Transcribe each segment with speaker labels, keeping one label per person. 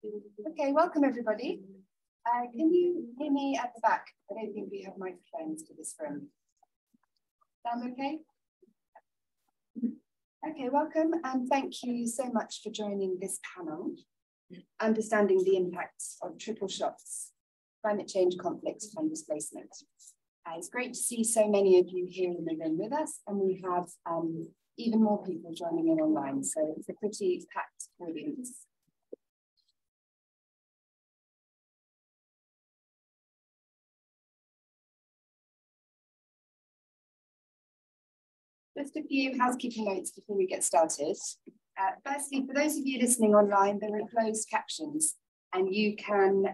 Speaker 1: Okay, welcome everybody. Can you hear me at the back? I don't think we have microphones to this room. Sound okay? Okay, welcome and thank you so much for joining this panel, Understanding the Impacts of Triple Shocks, Climate Change, Conflict and Displacement. It's great to see so many of you here in the room with us, and we have even more people joining in online, so it's a pretty packed audience. Just a few housekeeping notes before we get started. Firstly, for those of you listening online, there are closed captions, and you can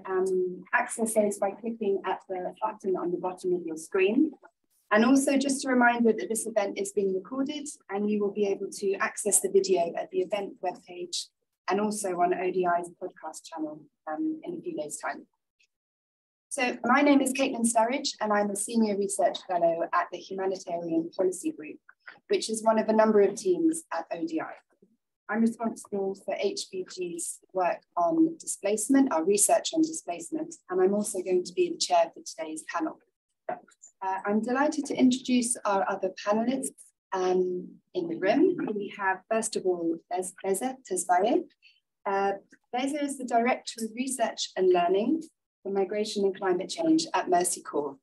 Speaker 1: access those by clicking at the button on the bottom of your screen. And also just a reminder that this event is being recorded, and you will be able to access the video at the event webpage and also on ODI's podcast channel in a few days' time. So my name is Caitlin Sturridge, and I'm a Senior Research Fellow at the Humanitarian Policy Group, which is one of a number of teams at ODI. I'm responsible for HBG's work on displacement, our research on displacement, and I'm also going to be the chair for today's panel. I'm delighted to introduce our other panelists in the room. We have, first of all, Beza Tesfaye. Beza is the Director of Research and Learning for Migration and Climate Change at Mercy Corps.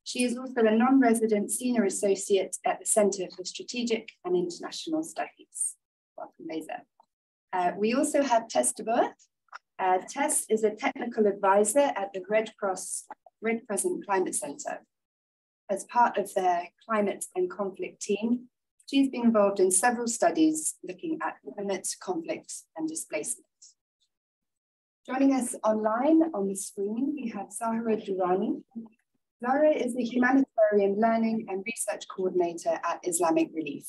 Speaker 1: She is also a non-resident senior associate at the Centre for Strategic and International Studies. Welcome, Beza. We also have Tess de Boer. Tess is a technical advisor at the Red Crescent Climate Centre. As part of their climate and conflict team, she's been involved in several studies looking at climate, conflict, and displacement. Joining us online on the screen, we have Zahra Durrani. Zahra is the Humanitarian Learning and Research Coordinator at Islamic Relief.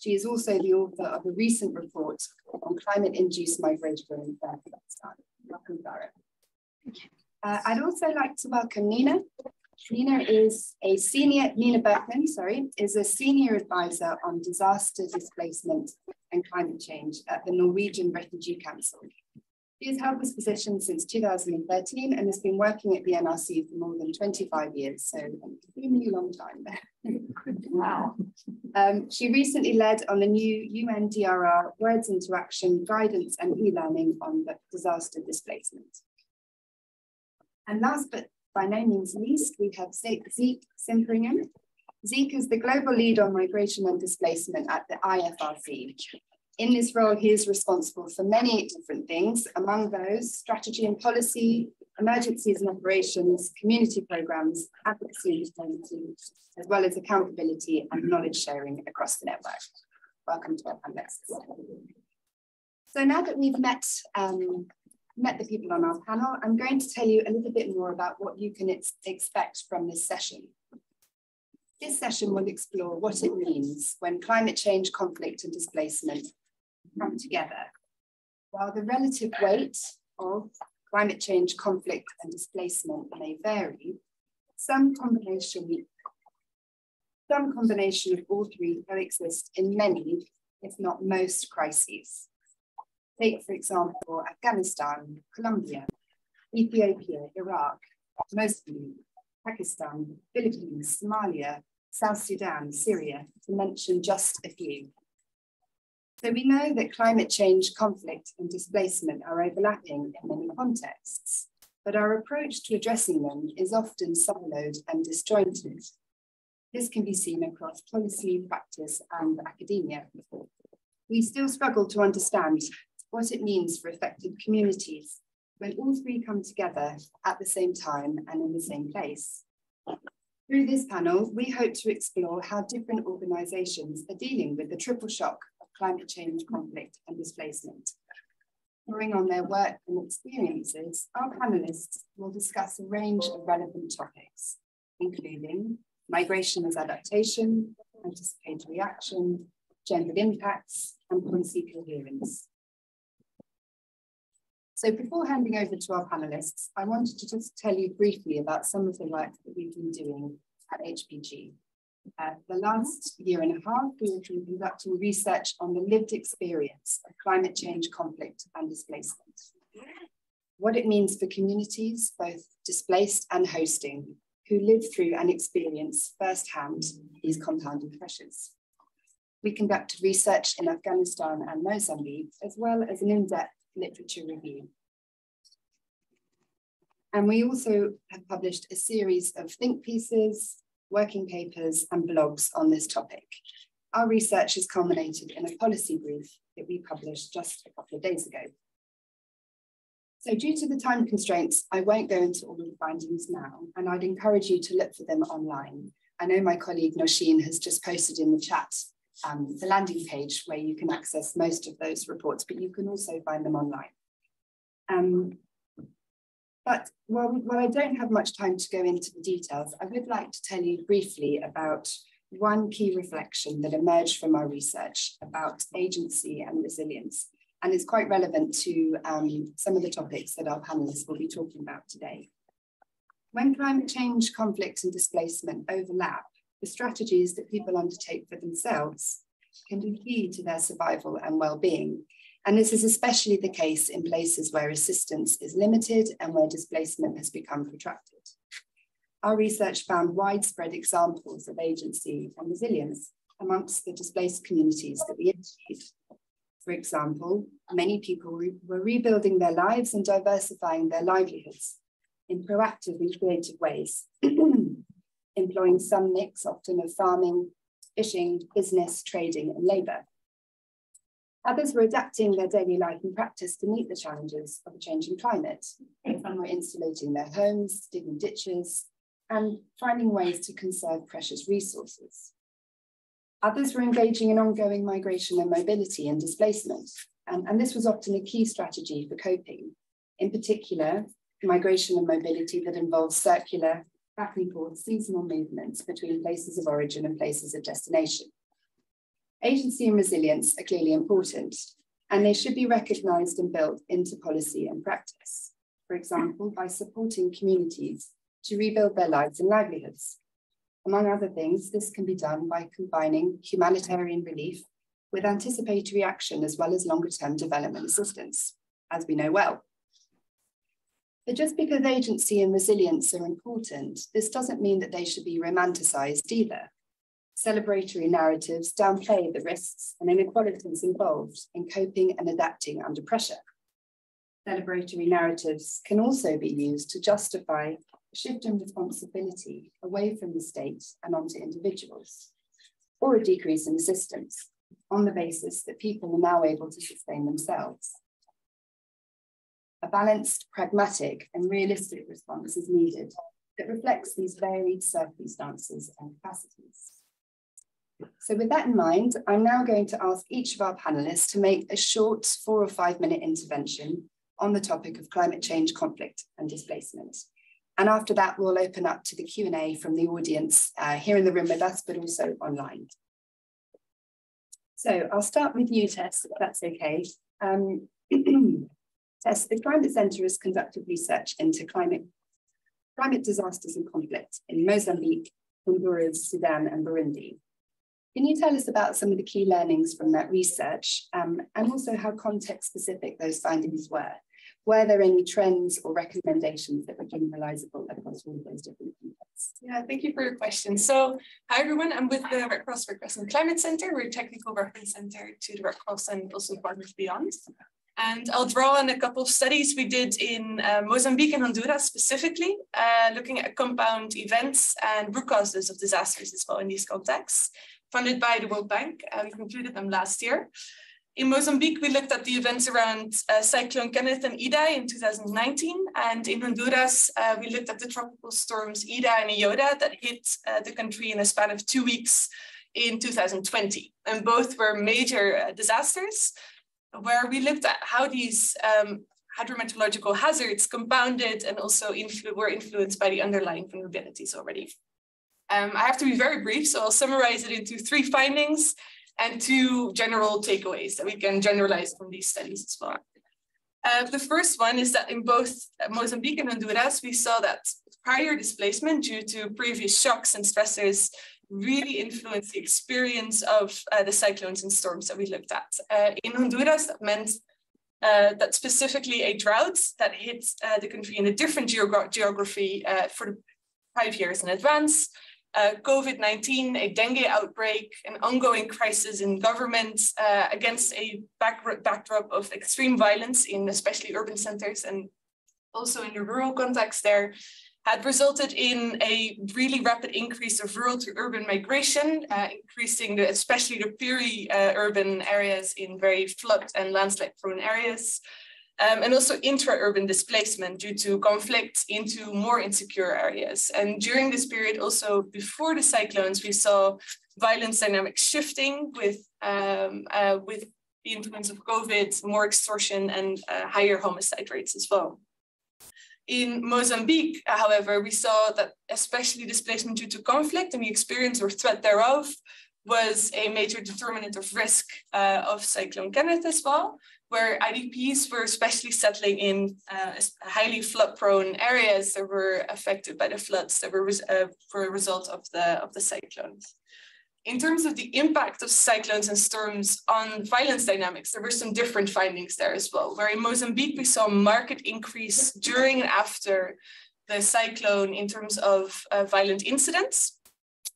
Speaker 1: She is also the author of a recent report on climate-induced migration in Afghanistan. Welcome, Zahra. I'd also like to welcome Nina. Nina Berkman, is a senior advisor on disaster, displacement and climate change at the Norwegian Refugee Council. She has held this position since 2013 and has been working at the NRC for more than 25 years, so an extremely long time there. Wow. She recently led on the new UNDRR Words into Action guidance and e-learning on disaster displacement. And last but by no means least, we have Zeke Simpringham. Zeke is the global lead on migration and displacement at the IFRC. In this role, he is responsible for many different things, among those strategy and policy, emergencies and operations, community programs, advocacy and diplomacy, as well as accountability and knowledge sharing across the network. Welcome to our panelists. So now that we've met the people on our panel, I'm going to tell you a little bit more about what you can expect from this session. This session will explore what it means when climate change, conflict and displacement come together. While the relative weight of climate change, conflict and displacement may vary, some combination of all three coexist in many, if not most, crises. Take, for example, Afghanistan, Colombia, Ethiopia, Iraq, Mozambique, Pakistan, Philippines, Somalia, South Sudan, Syria, to mention just a few. So we know that climate change, conflict, and displacement are overlapping in many contexts, but our approach to addressing them is often siloed and disjointed. This can be seen across policy, practice, and academia. We still struggle to understand what it means for affected communities when all three come together at the same time and in the same place. Through this panel, we hope to explore how different organisations are dealing with the triple shock of climate change, conflict and displacement. Drawing on their work and experiences, our panellists will discuss a range of relevant topics, including migration as adaptation, anticipatory action, gendered impacts, and policy coherence. So before handing over to our panelists, I wanted to just tell you briefly about some of the work that we've been doing at HBG. The last year and a half, we have been conducting research on the lived experience of climate change, conflict, and displacement. what it means for communities, both displaced and hosting, who live through and experience firsthand these compounding pressures. We conducted research in Afghanistan and Mozambique, as well as an in-depth literature review. And we also have published a series of think pieces, working papers, and blogs on this topic. Our research has culminated in a policy brief that we published just a couple of days ago. So due to the time constraints, I won't go into all the findings now, and I'd encourage you to look for them online. I know my colleague Nosheen has just posted in the chat the landing page where you can access most of those reports, but you can also find them online. But while I don't have much time to go into the details, I would like to tell you briefly about one key reflection that emerged from our research about agency and resilience, and is quite relevant to some of the topics that our panelists will be talking about today. When climate change, conflict, and displacement overlap, the strategies that people undertake for themselves can be key to their survival and well-being. And this is especially the case in places where assistance is limited and where displacement has become protracted. Our research found widespread examples of agency and resilience amongst the displaced communities that we interviewed. For example, many people were rebuilding their lives and diversifying their livelihoods in proactive and creative ways, employing some mix often of farming, fishing, business, trading, and labour. Others were adapting their daily life and practice to meet the challenges of a changing climate. Some were insulating their homes, digging ditches, and finding ways to conserve precious resources. Others were engaging in ongoing migration and mobility and displacement, and this was often a key strategy for coping. In particular, migration and mobility that involves circular, back and forth seasonal movements between places of origin and places of destination. Agency and resilience are clearly important, and they should be recognised and built into policy and practice. For example, by supporting communities to rebuild their lives and livelihoods. Among other things, this can be done by combining humanitarian relief with anticipatory action as well as longer-term development assistance, as we know well. But just because agency and resilience are important, this doesn't mean that they should be romanticised either. Celebratory narratives downplay the risks and inequalities involved in coping and adapting under pressure. Celebratory narratives can also be used to justify a shift in responsibility away from the state and onto individuals, or a decrease in assistance on the basis that people are now able to sustain themselves. A balanced, pragmatic, and realistic response is needed that reflects these varied circumstances and capacities. So with that in mind, I'm now going to ask each of our panelists to make a short 4 or 5 minute intervention on the topic of climate change, conflict, and displacement. And after that, we'll open up to the Q&A from the audience here in the room with us, but also online. So I'll start with you, Tess, if that's okay. Tess, the Climate Centre has conducted research into climate disasters and conflict in Mozambique, Honduras, Sudan, and Burundi. Can you tell us about some of the key learnings from that research and also how context-specific those findings were? Were there any trends or recommendations that were generalizable across all of those different contexts?
Speaker 2: Yeah, thank you for your question. So, hi everyone, I'm with the Red Cross and Climate Centre. We're a technical reference centre to the Red Cross and also Partners Beyond. And I'll draw on a couple of studies we did in Mozambique and Honduras specifically, looking at compound events and root causes of disasters as well in these contexts, funded by the World Bank. We concluded them last year. In Mozambique, we looked at the events around Cyclone Kenneth and Idai in 2019. And in Honduras, we looked at the tropical storms Ida and Iota that hit the country in a span of 2 weeks in 2020. And both were major disasters, where we looked at how these hydrometeorological hazards compounded and also were influenced by the underlying vulnerabilities already. I have to be very brief, so I'll summarize it into 3 findings and 2 general takeaways that we can generalize from these studies as well. The first one is that in both Mozambique and Honduras, we saw that prior displacement due to previous shocks and stressors really influenced the experience of the cyclones and storms that we looked at. In Honduras, that meant that specifically a drought that hit the country in a different geography for 5 years in advance, COVID-19, a dengue outbreak, an ongoing crisis in government against a backdrop of extreme violence in especially urban centers and also in the rural context there, had resulted in a really rapid increase of rural to urban migration, increasing especially the peri-urban areas in very flood and landslide prone areas, and also intra-urban displacement due to conflict into more insecure areas. And during this period, also before the cyclones, we saw violence dynamics shifting with the influence of COVID, more extortion and higher homicide rates as well. In Mozambique, however, we saw that especially displacement due to conflict and the experience or threat thereof was a major determinant of risk of Cyclone Kenneth as well, where IDPs were especially settling in highly flood-prone areas that were affected by the floods that were for a result of the cyclones. In terms of the impact of cyclones and storms on violence dynamics, there were some different findings there as well, where in Mozambique, we saw a marked increase during and after the cyclone in terms of violent incidents.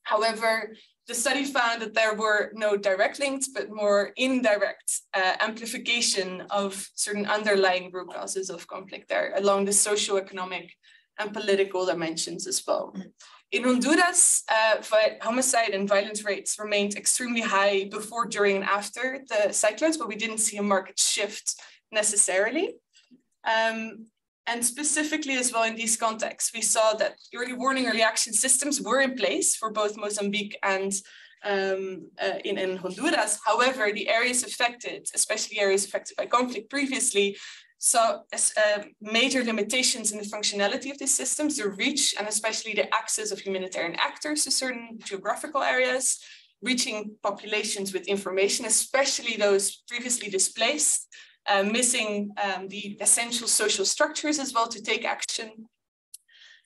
Speaker 2: However, the study found that there were no direct links, but more indirect amplification of certain underlying root causes of conflict there along the socioeconomic and political dimensions as well. In Honduras, homicide and violence rates remained extremely high before, during, and after the cyclones, but we didn't see a market shift necessarily. And specifically as well in these contexts, we saw that early warning, early action systems were in place for both Mozambique and in Honduras. However, the areas affected, especially areas affected by conflict previously, saw major limitations in the functionality of these systems, the reach and especially the access of humanitarian actors to certain geographical areas, reaching populations with information, especially those previously displaced, missing the essential social structures as well to take action.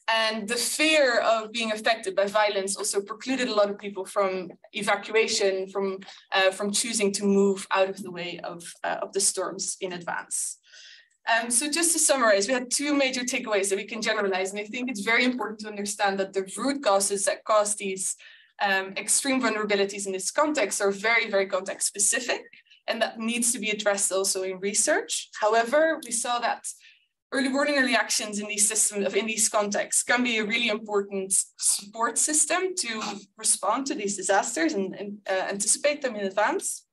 Speaker 2: And the fear of being affected by violence also precluded a lot of people from evacuation, from choosing to move out of the way of the storms in advance. So just to summarize, we had two major takeaways that we can generalize. And I think it's very important to understand that the root causes that cause these extreme vulnerabilities in this context are very, very context specific. And that needs to be addressed also in research. However, we saw that early warning, early actions in these systems, in these contexts, can be a really important support system to respond to these disasters and anticipate them in advance.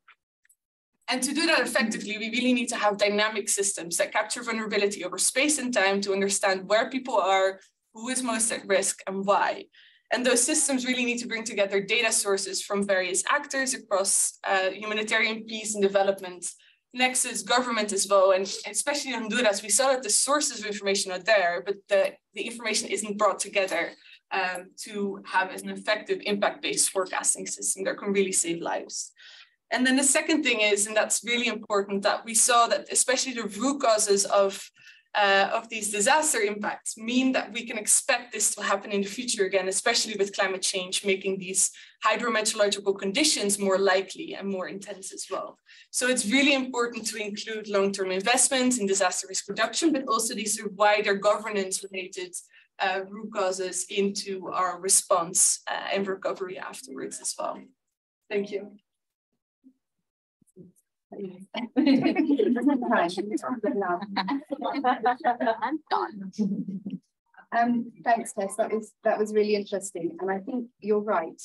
Speaker 2: And to do that effectively, we really need to have dynamic systems that capture vulnerability over space and time to understand where people are, who is most at risk, and why. And those systems really need to bring together data sources from various actors across humanitarian peace and development, nexus, government as well. And especially in Honduras, we saw that the sources of information are there, but the information isn't brought together to have an effective impact-based forecasting system that can really save lives. And then the second thing is, and that's really important, that we saw that especially the root causes of these disaster impacts mean that we can expect this to happen in the future again, especially with climate change, making these hydrometeorological conditions more likely and more intense as well. So it's really important to include long-term investments in disaster risk reduction, but also these wider governance-related root causes into our response and recovery afterwards as well. Thank you.
Speaker 1: I'm done. Thanks, Tess. That was really interesting, and I think you're right.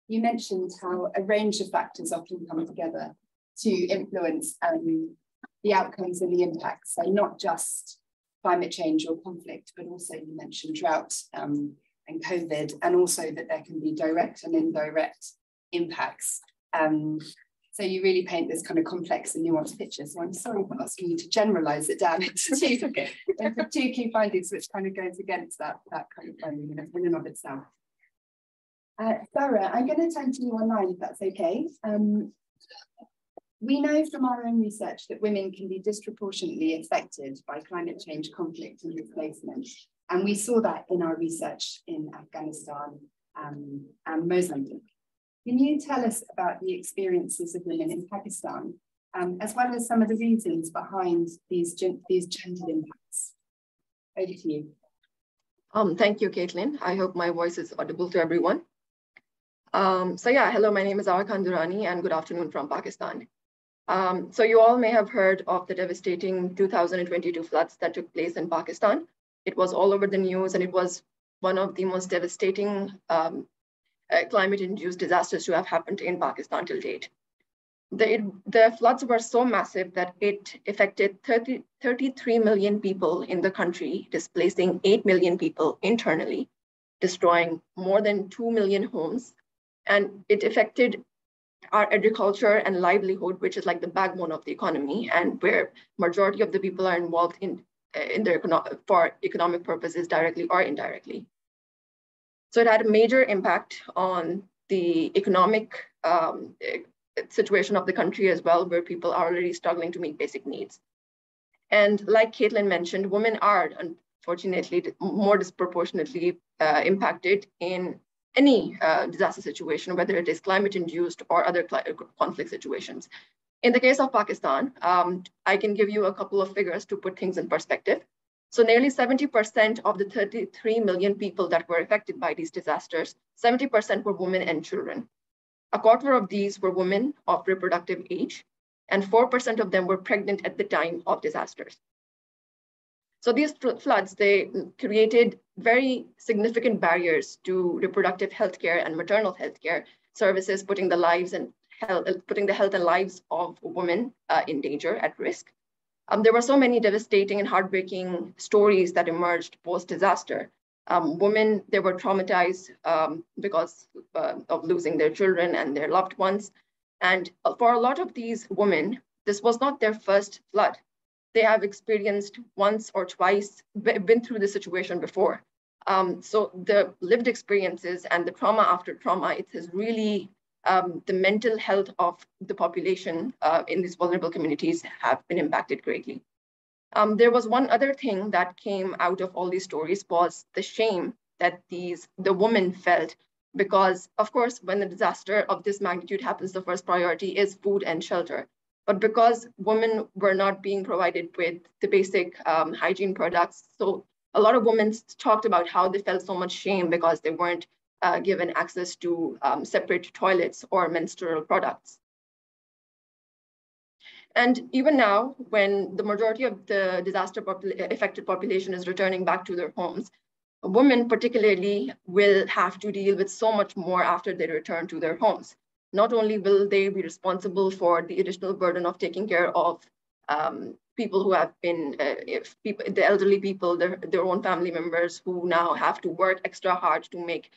Speaker 1: You mentioned how a range of factors often come together to influence the outcomes and the impacts. So not just climate change or conflict, but also you mentioned drought and COVID, and also that there can be direct and indirect impacts. So you really paint this kind of complex and nuanced picture. So I'm sorry for asking you to generalize it down into two key findings, which kind of goes against that kind of finding in and of itself. Sarah, I'm going to turn to you online, if that's okay. We know from our own research that women can be disproportionately affected by climate change, conflict and displacement. And we saw that in our research in Afghanistan and Mozambique. Can you tell us about the experiences of women in Pakistan as well as some of the reasons behind these gendered impacts. Over to you.
Speaker 3: Thank you, Caitlin. I hope my voice is audible to everyone. Hello, my name is Arakan Durrani and good afternoon from Pakistan. So you all may have heard of the devastating 2022 floods that took place in Pakistan. It was all over the news and it was one of the most devastating climate-induced disasters to have happened in Pakistan till date. The floods were so massive that it affected 33 million people in the country, displacing 8 million people internally, destroying more than 2 million homes. And it affected our agriculture and livelihood, which is like the backbone of the economy, and where majority of the people are involved in their for economic purposes, directly or indirectly. So it had a major impact on the economic situation of the country as well, where people are already struggling to meet basic needs. And like Caitlin mentioned, women are unfortunately more disproportionately impacted in any disaster situation, whether it is climate-induced or other conflict situations. In the case of Pakistan, I can give you a couple of figures to put things in perspective. So nearly 70% of the 33 million people that were affected by these disasters, 70% were women and children. A quarter of these were women of reproductive age, and 4% of them were pregnant at the time of disasters. So these floods, they created very significant barriers to reproductive healthcare and maternal healthcare services, putting the health and lives of women in danger, at risk. There were so many devastating and heartbreaking stories that emerged post-disaster. Women, they were traumatized because of losing their children and their loved ones. And for a lot of these women, this was not their first flood. They have experienced once or twice, been through this situation before. So the lived experiences and the trauma after trauma, it has really, the mental health of the population in these vulnerable communities have been impacted greatly. There was one other thing that came out of all these stories was the shame that the women felt, because of course, when a disaster of this magnitude happens, the first priority is food and shelter. But because women were not being provided with the basic hygiene products, so a lot of women talked about how they felt so much shame because they weren't given access to separate toilets or menstrual products. And even now, when the majority of the disaster-affected population is returning back to their homes, women particularly will have to deal with so much more after they return to their homes. Not only will they be responsible for the additional burden of taking care of people who have been, the elderly people, their own family members who now have to work extra hard to make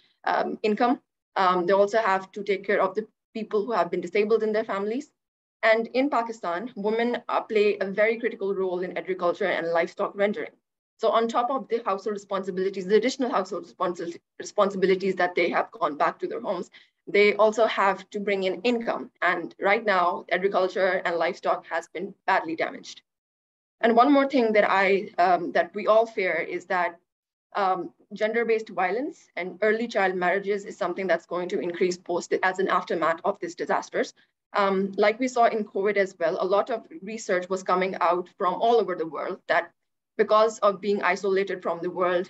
Speaker 3: income. They also have to take care of the people who have been disabled in their families. And in Pakistan, women play a very critical role in agriculture and livestock rendering. So on top of the household responsibilities, the additional household responsibilities that they have gone back to their homes, they also have to bring in income. And right now, agriculture and livestock has been badly damaged. And one more thing that we all fear is that gender-based violence and early child marriages is something that's going to increase as an aftermath of these disasters. Like we saw in COVID as well, a lot of research was coming out from all over the world that because of being isolated from the world,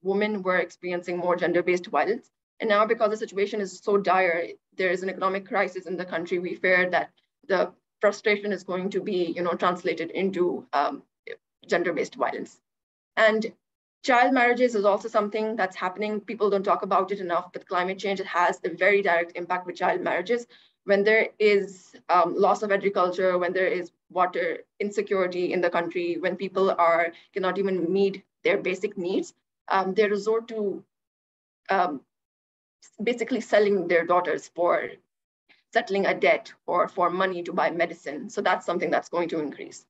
Speaker 3: women were experiencing more gender-based violence. And now because the situation is so dire, there is an economic crisis in the country, we fear that the frustration is going to be translated into gender-based violence. And child marriages is also something that's happening. People don't talk about it enough, but climate change has a very direct impact with child marriages. When there is loss of agriculture, when there is water insecurity in the country, when people cannot even meet their basic needs, they resort to basically selling their daughters for settling a debt or for money to buy medicine. So that's something that's going to increase.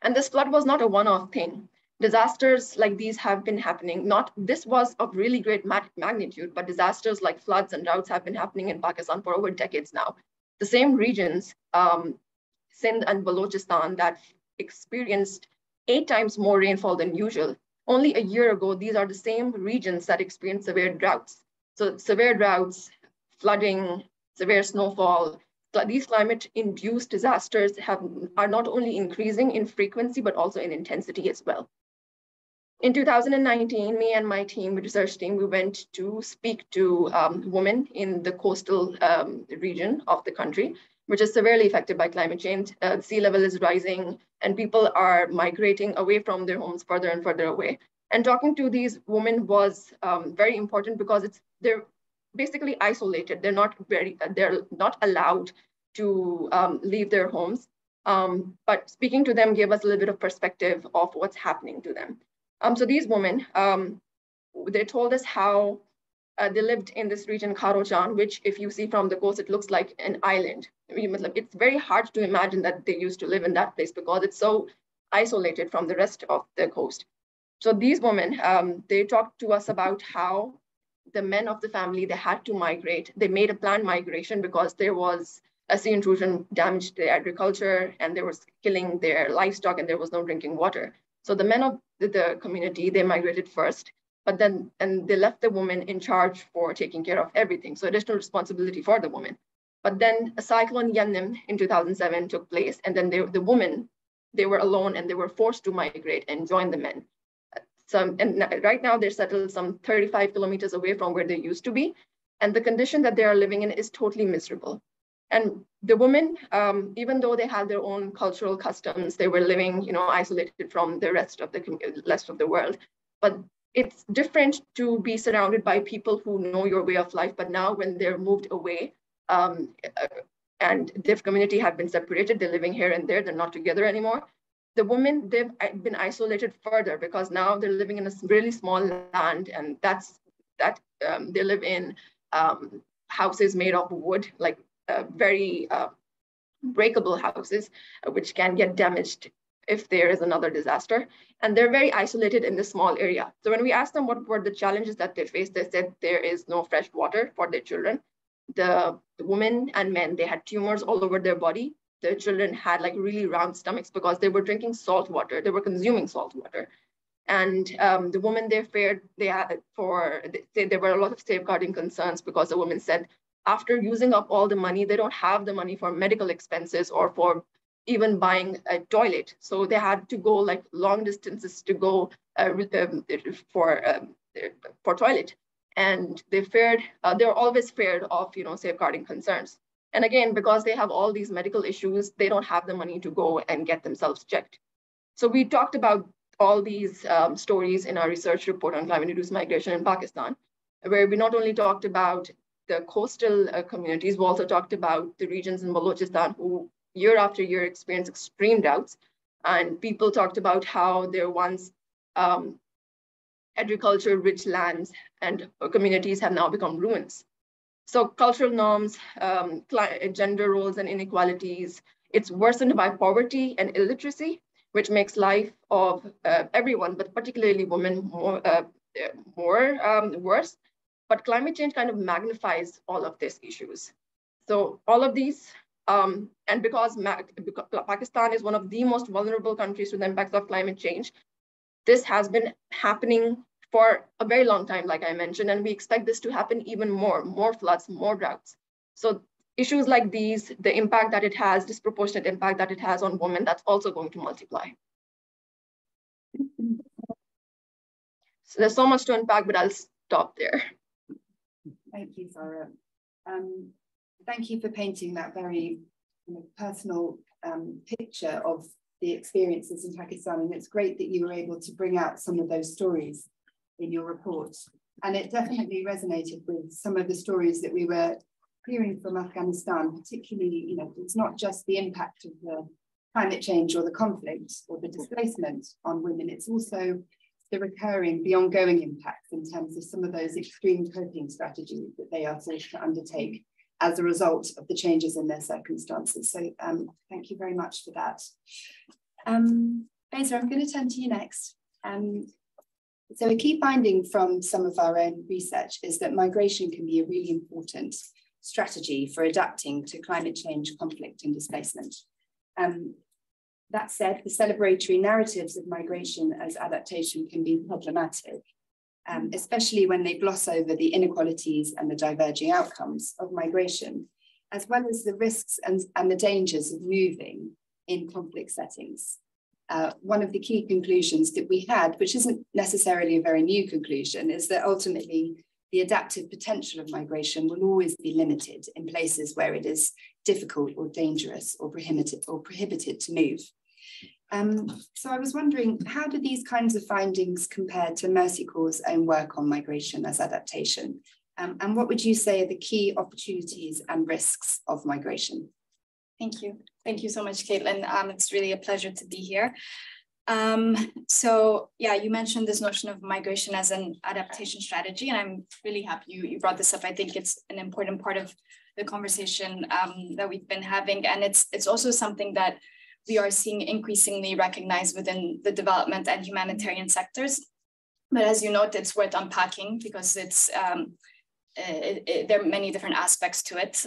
Speaker 3: And this flood was not a one-off thing. Disasters like these have been happening. This was of really great magnitude, but disasters like floods and droughts have been happening in Pakistan for over decades now. The same regions, Sindh and Balochistan, that experienced 8 times more rainfall than usual. Only a year ago, these are the same regions that experienced severe droughts. So severe droughts, flooding, severe snowfall, these climate-induced disasters are not only increasing in frequency, but also in intensity as well. In 2019, me and my team, research team, we went to speak to women in the coastal region of the country, which is severely affected by climate change. Sea level is rising and people are migrating away from their homes further and further away. And talking to these women was very important because they're basically isolated. They're not allowed to leave their homes. But speaking to them gave us a little bit of perspective of what's happening to them. So these women, they told us how they lived in this region, Kharochan, which if you see from the coast, it looks like an island. It's very hard to imagine that they used to live in that place because it's so isolated from the rest of the coast. So these women, they talked to us about how the men of the family, they had to migrate. They made a planned migration because there was a sea intrusion damaged their agriculture and they were killing their livestock and there was no drinking water. So the men of the community, they migrated first, but then they left the woman in charge for taking care of everything. So additional responsibility for the woman. But then a cyclone Yannim in 2007 took place, and then the women, they were alone and they were forced to migrate and join the men. And right now they're settled some 35 kilometers away from where they used to be. And the condition that they are living in is totally miserable. And the women, even though they had their own cultural customs, they were living, isolated from the rest of the world. But it's different to be surrounded by people who know your way of life. But now when they're moved away and their community have been separated, they're living here and there, they're not together anymore. The women, they've been isolated further because now they're living in a really small land, and they live in houses made of wood, like very breakable houses, which can get damaged if there is another disaster. And they're very isolated in this small area. So when we asked them what were the challenges that they faced, they said there is no fresh water for their children. The women and men, they had tumors all over their body. The children had like really round stomachs because they were drinking salt water. They were consuming salt water. And the women, there were a lot of safeguarding concerns because the women said, after using up all the money, they don't have the money for medical expenses or for even buying a toilet. So they had to go like long distances to go for toilet. And they're always feared of, safeguarding concerns. And again, because they have all these medical issues, they don't have the money to go and get themselves checked. So we talked about all these stories in our research report on climate-induced migration in Pakistan, where we not only talked about the coastal communities, we also talked about the regions in Balochistan who year after year experience extreme droughts. And people talked about how there once agriculture-rich lands and communities have now become ruins. So cultural norms, gender roles and inequalities, it's worsened by poverty and illiteracy, which makes life of everyone, but particularly women, worse. But climate change kind of magnifies all of these issues. So all of these, and because Pakistan is one of the most vulnerable countries to the impacts of climate change, this has been happening for a very long time, like I mentioned, and we expect this to happen even more floods, more droughts. So issues like these, the impact that it has, disproportionate impact that it has on women, that's also going to multiply. So there's so much to unpack, but I'll stop there.
Speaker 1: Thank you, Sarah. Thank you for painting that very personal picture of the experiences in Pakistan. And it's great that you were able to bring out some of those stories in your report. And it definitely resonated with some of the stories that we were hearing from Afghanistan, particularly, it's not just the impact of the climate change or the conflict or the displacement on women, it's also the ongoing impacts in terms of some of those extreme coping strategies that they are forced to undertake as a result of the changes in their circumstances. So thank you very much for that. Beza, I'm going to turn to you next. So a key finding from some of our own research is that migration can be a really important strategy for adapting to climate change, conflict and displacement. That said, the celebratory narratives of migration as adaptation can be problematic, especially when they gloss over the inequalities and the diverging outcomes of migration. as well as the risks and the dangers of moving in conflict settings. One of the key conclusions that we had, which isn't necessarily a very new conclusion, is that ultimately the adaptive potential of migration will always be limited in places where it is difficult or dangerous or prohibited to move. So I was wondering, how do these kinds of findings compare to Mercy Corps' own work on migration as adaptation? And what would you say are the key opportunities and risks of migration?
Speaker 4: Thank you. Thank you so much, Caitlin. It's really a pleasure to be here. So yeah, you mentioned this notion of migration as an adaptation strategy, and I'm really happy you brought this up. I think it's an important part of the conversation that we've been having, and it's also something that we are seeing increasingly recognized within the development and humanitarian sectors. But as you note, it's worth unpacking because there are many different aspects to it.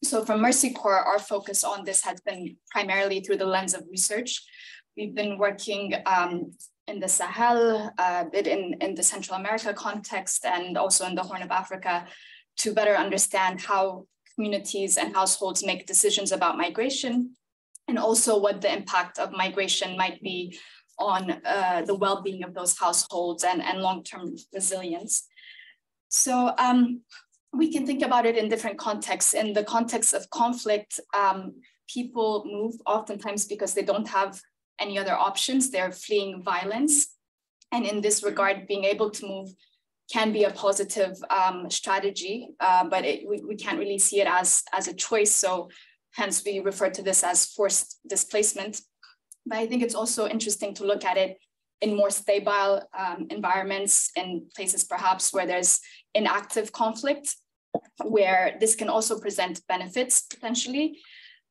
Speaker 4: So from Mercy Corps, our focus on this has been primarily through the lens of research. We've been working in the Sahel, a bit in the Central America context, and also in the Horn of Africa to better understand how communities and households make decisions about migration, and also what the impact of migration might be on the well-being of those households and long-term resilience. So we can think about it in different contexts. In the context of conflict, people move oftentimes because they don't have any other options. They're fleeing violence. And in this regard, being able to move can be a positive strategy, but we can't really see it as a choice. So hence we refer to this as forced displacement. But I think it's also interesting to look at it in more stable environments, in places perhaps where there's inactive conflict, where this can also present benefits potentially.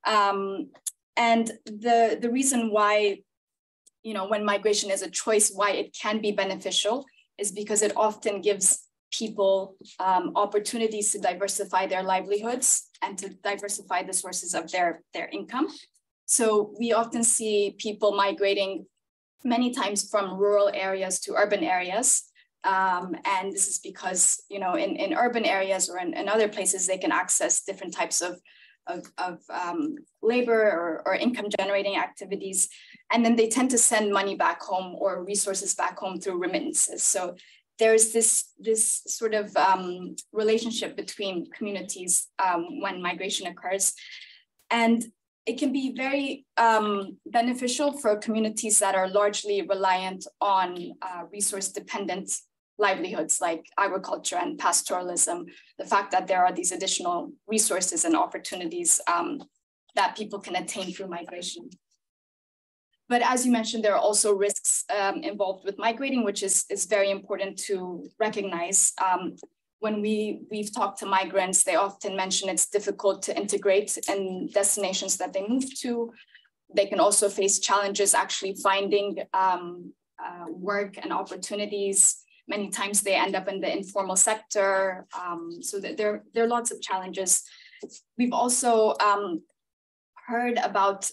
Speaker 4: And the reason why, when migration is a choice, why it can be beneficial is because it often gives people opportunities to diversify their livelihoods and to diversify the sources of their income. So we often see people migrating many times from rural areas to urban areas. And this is because, in urban areas or in other places, they can access different types of labor or income generating activities. And then they tend to send money back home or resources back home through remittances. So there's this sort of relationship between communities when migration occurs. And it can be very beneficial for communities that are largely reliant on resource-dependent livelihoods like agriculture and pastoralism, the fact that there are these additional resources and opportunities that people can attain through migration. But as you mentioned, there are also risks involved with migrating, which is very important to recognize. When we've talked to migrants, they often mention it's difficult to integrate in destinations that they move to. They can also face challenges actually finding work and opportunities. Many times they end up in the informal sector. So that there are lots of challenges. We've also heard about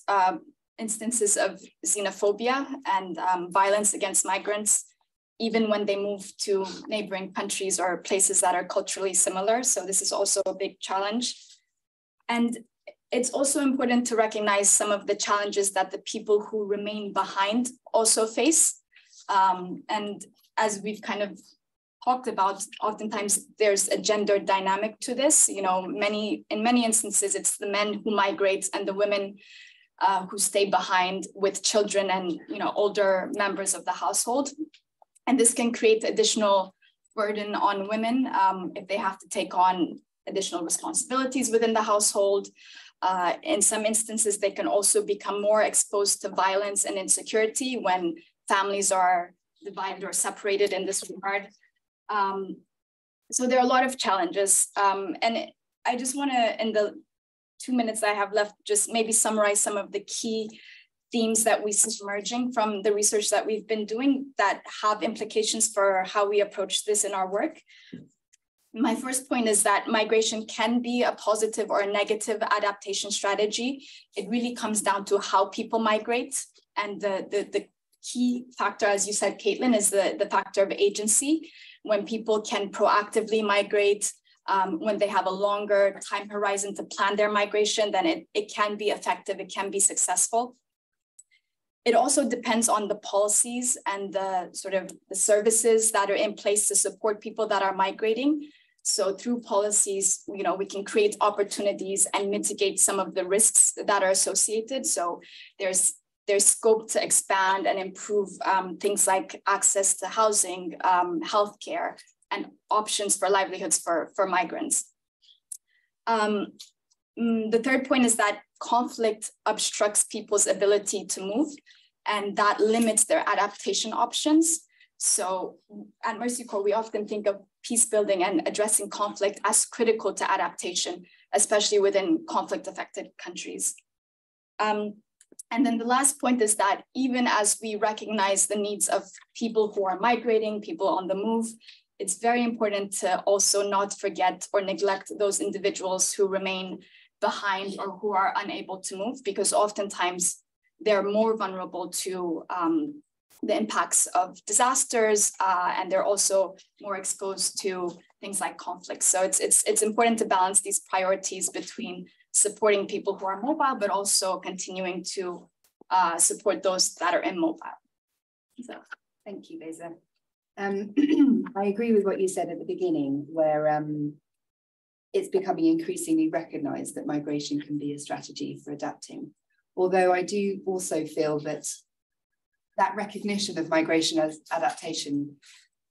Speaker 4: instances of xenophobia and violence against migrants, even when they move to neighboring countries or places that are culturally similar. So this is also a big challenge. And it's also important to recognize some of the challenges that the people who remain behind also face. And as we've kind of talked about, oftentimes there's a gender dynamic to this. In many instances, it's the men who migrate and the women who stay behind with children and older members of the household. And this can create additional burden on women if they have to take on additional responsibilities within the household. In some instances, they can also become more exposed to violence and insecurity when families are divided or separated in this regard. So there are a lot of challenges. And I just want to, in the 2 minutes I have left, just maybe summarize some of the key themes that we see emerging from the research that we've been doing that have implications for how we approach this in our work. My first point is that migration can be a positive or a negative adaptation strategy. It really comes down to how people migrate. And the key factor, as you said, Caitlin, is the factor of agency. When people can proactively migrate, when they have a longer time horizon to plan their migration, then it can be effective, it can be successful. It also depends on the policies and the sort of the services that are in place to support people that are migrating. So through policies, we can create opportunities and mitigate some of the risks that are associated. So there's scope to expand and improve things like access to housing, healthcare, and options for livelihoods for migrants. The third point is that conflict obstructs people's ability to move, and that limits their adaptation options. So at Mercy Corps, we often think of peace building and addressing conflict as critical to adaptation, especially within conflict-affected countries. And then the last point is that even as we recognize the needs of people who are migrating, people on the move, it's very important to also not forget or neglect those individuals who remain behind or who are unable to move, because oftentimes they're more vulnerable to the impacts of disasters, and they're also more exposed to things like conflict. So it's important to balance these priorities between supporting people who are mobile, but also continuing to support those that are immobile. So,
Speaker 1: thank you, Beza. I agree with what you said at the beginning, where it's becoming increasingly recognized that migration can be a strategy for adapting. Although I do also feel that that recognition of migration as adaptation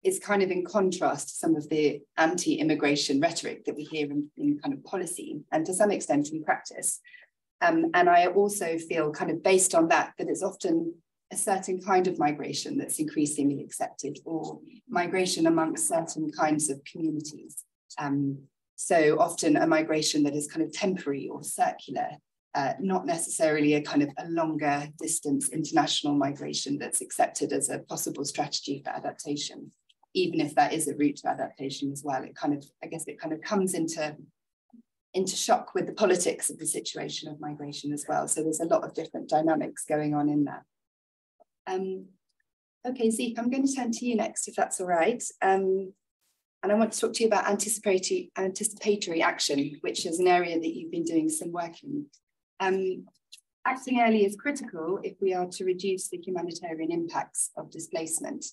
Speaker 1: is kind of in contrast to some of the anti-immigration rhetoric that we hear in kind of policy and to some extent in practice. And I also feel kind of based on that it's often a certain kind of migration that's increasingly accepted, or migration amongst certain kinds of communities. So often a migration that is kind of temporary or circular, not necessarily a kind of a longer distance international migration that's accepted as a possible strategy for adaptation, even if that is a route to adaptation as well. It kind of, I guess it kind of comes into shock with the politics of the situation of migration as well. So there's a lot of different dynamics going on in that. Okay, Zeke, I'm going to turn to you next, if that's all right. And I want to talk to you about anticipatory action, which is an area that you've been doing some work in. Acting early is critical if we are to reduce the humanitarian impacts of displacement.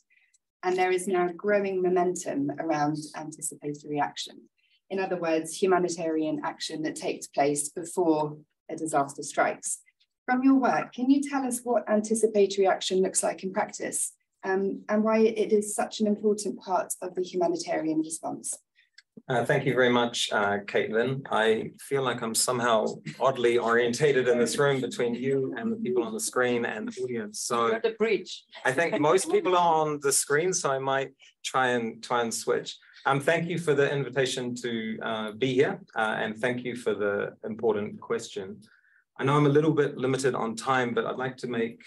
Speaker 1: And there is now growing momentum around anticipatory action. In other words, humanitarian action that takes place before a disaster strikes. From your work, can you tell us what anticipatory action looks like in practice, and why it is such an important part of the humanitarian response?
Speaker 5: Thank you very much, Caitlin. I feel like I'm somehow oddly orientated in this room between you and the people on the screen and the audience. So
Speaker 6: the bridge.
Speaker 5: I think most people are on the screen, so I might try and switch. Thank you for the invitation to be here, and thank you for the important question. I know I'm a little bit limited on time, but I'd like to make,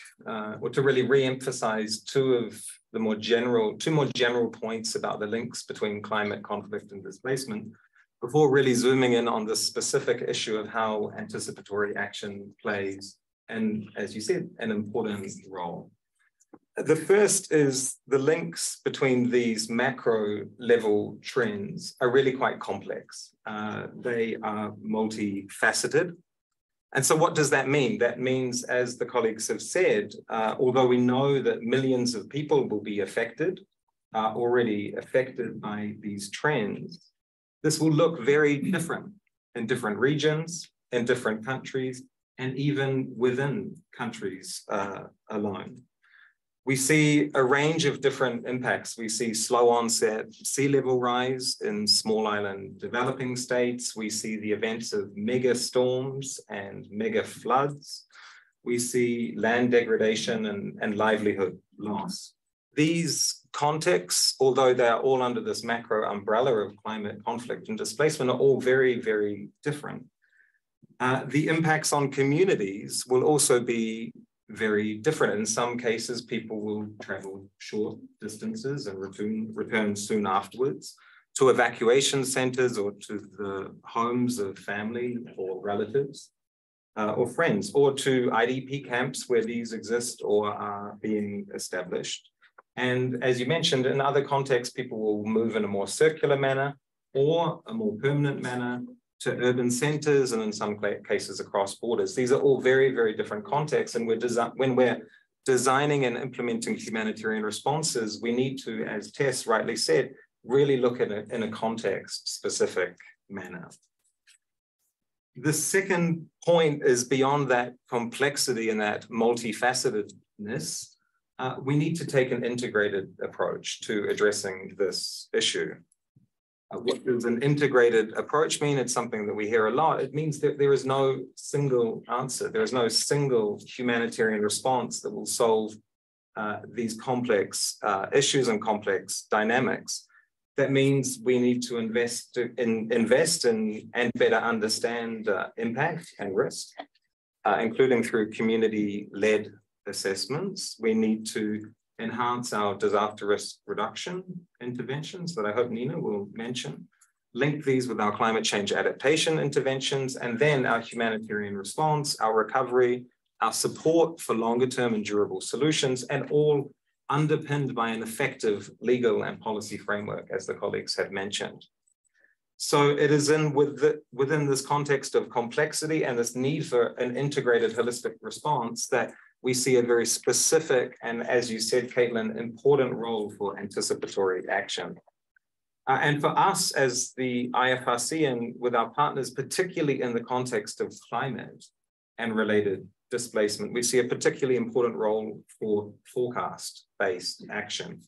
Speaker 5: or to really re-emphasize two more general points about the links between climate, conflict, and displacement before really zooming in on the specific issue of how anticipatory action plays, and as you said, an important role. The first is the links between these macro level trends are really quite complex. They are multifaceted. And so what does that mean? That means, as the colleagues have said, although we know that millions of people will be affected, already affected by these trends, this will look very different in different regions, in different countries, and even within countries alone. We see a range of different impacts. We see slow onset sea level rise in small island developing states. We see the events of mega storms and mega floods. We see land degradation and livelihood loss. These contexts, although they are all under this macro umbrella of climate, conflict, and displacement, are all very, very different. The impacts on communities will also be very different. In some cases, people will travel short distances and return soon afterwards to evacuation centers or to the homes of family or relatives or friends, or to IDP camps where these exist or are being established. And as you mentioned, in other contexts, people will move in a more circular manner or a more permanent manner to urban centers, and in some cases across borders. These are all very, very different contexts, and when we're designing and implementing humanitarian responses, we need to, as Tess rightly said, really look at it in a context-specific manner. The second point is beyond that complexity and that multifacetedness, we need to take an integrated approach to addressing this issue. What does an integrated approach mean? It's something that we hear a lot. It means that there is no single answer. There is no single humanitarian response that will solve these complex issues and complex dynamics. That means we need to invest in and better understand impact and risk, including through community-led assessments. We need to enhance our disaster risk reduction interventions that I hope Nina will mention, link these with our climate change adaptation interventions, and then our humanitarian response, our recovery, our support for longer term and durable solutions, and all underpinned by an effective legal and policy framework, as the colleagues have mentioned. So it is within this context of complexity and this need for an integrated holistic response that we see a very specific and, as you said, Caitlin, important role for anticipatory action. And for us as the IFRC and with our partners, particularly in the context of climate and related displacement, we see a particularly important role for forecast-based action.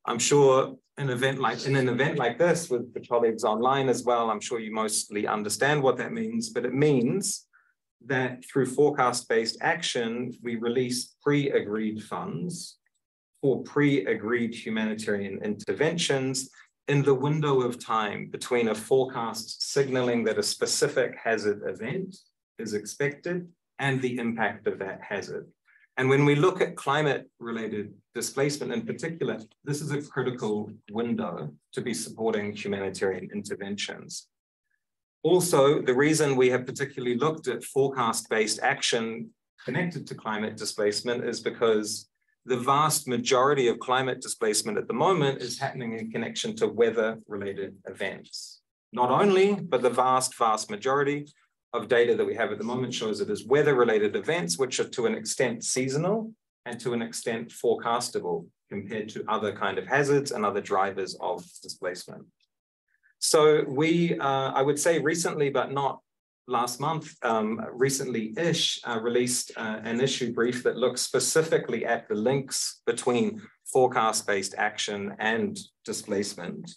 Speaker 5: I'm sure in an event like this with the colleagues online as well, I'm sure you mostly understand what that means, but it means that through forecast-based action, we release pre-agreed funds for pre-agreed humanitarian interventions in the window of time between a forecast signaling that a specific hazard event is expected and the impact of that hazard. And when we look at climate-related displacement in particular, this is a critical window to be supporting humanitarian interventions. Also, the reason we have particularly looked at forecast-based action connected to climate displacement is because the vast majority of climate displacement at the moment is happening in connection to weather-related events. Not only, but the vast, vast majority of data that we have at the moment shows it as weather-related events, which are to an extent seasonal and to an extent forecastable compared to other kind of hazards and other drivers of displacement. So we, I would say recently, but not last month, recently-ish, released an issue brief that looks specifically at the links between forecast-based action and displacement.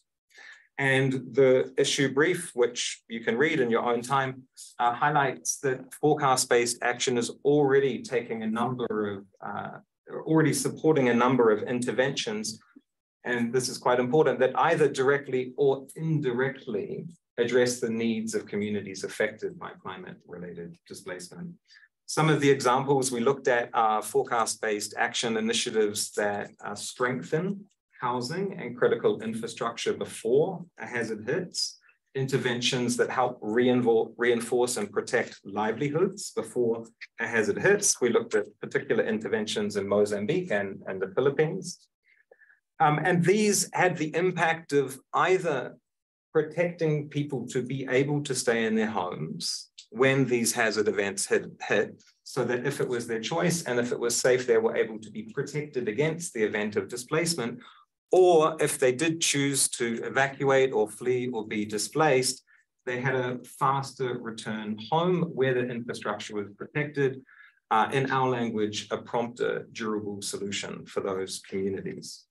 Speaker 5: And the issue brief, which you can read in your own time, highlights that forecast-based action is already taking a number of, already supporting a number of interventions. And this is quite important, that either directly or indirectly address the needs of communities affected by climate-related displacement. Some of the examples we looked at are forecast-based action initiatives that strengthen housing and critical infrastructure before a hazard hits, interventions that help reinforce and protect livelihoods before a hazard hits. We looked at particular interventions in Mozambique and the Philippines. And these had the impact of either protecting people to be able to stay in their homes when these hazard events hit, so that if it was their choice and if it was safe, they were able to be protected against the event of displacement. Or if they did choose to evacuate or flee or be displaced, they had a faster return home where the infrastructure was protected. In our language, a prompter, durable solution for those communities.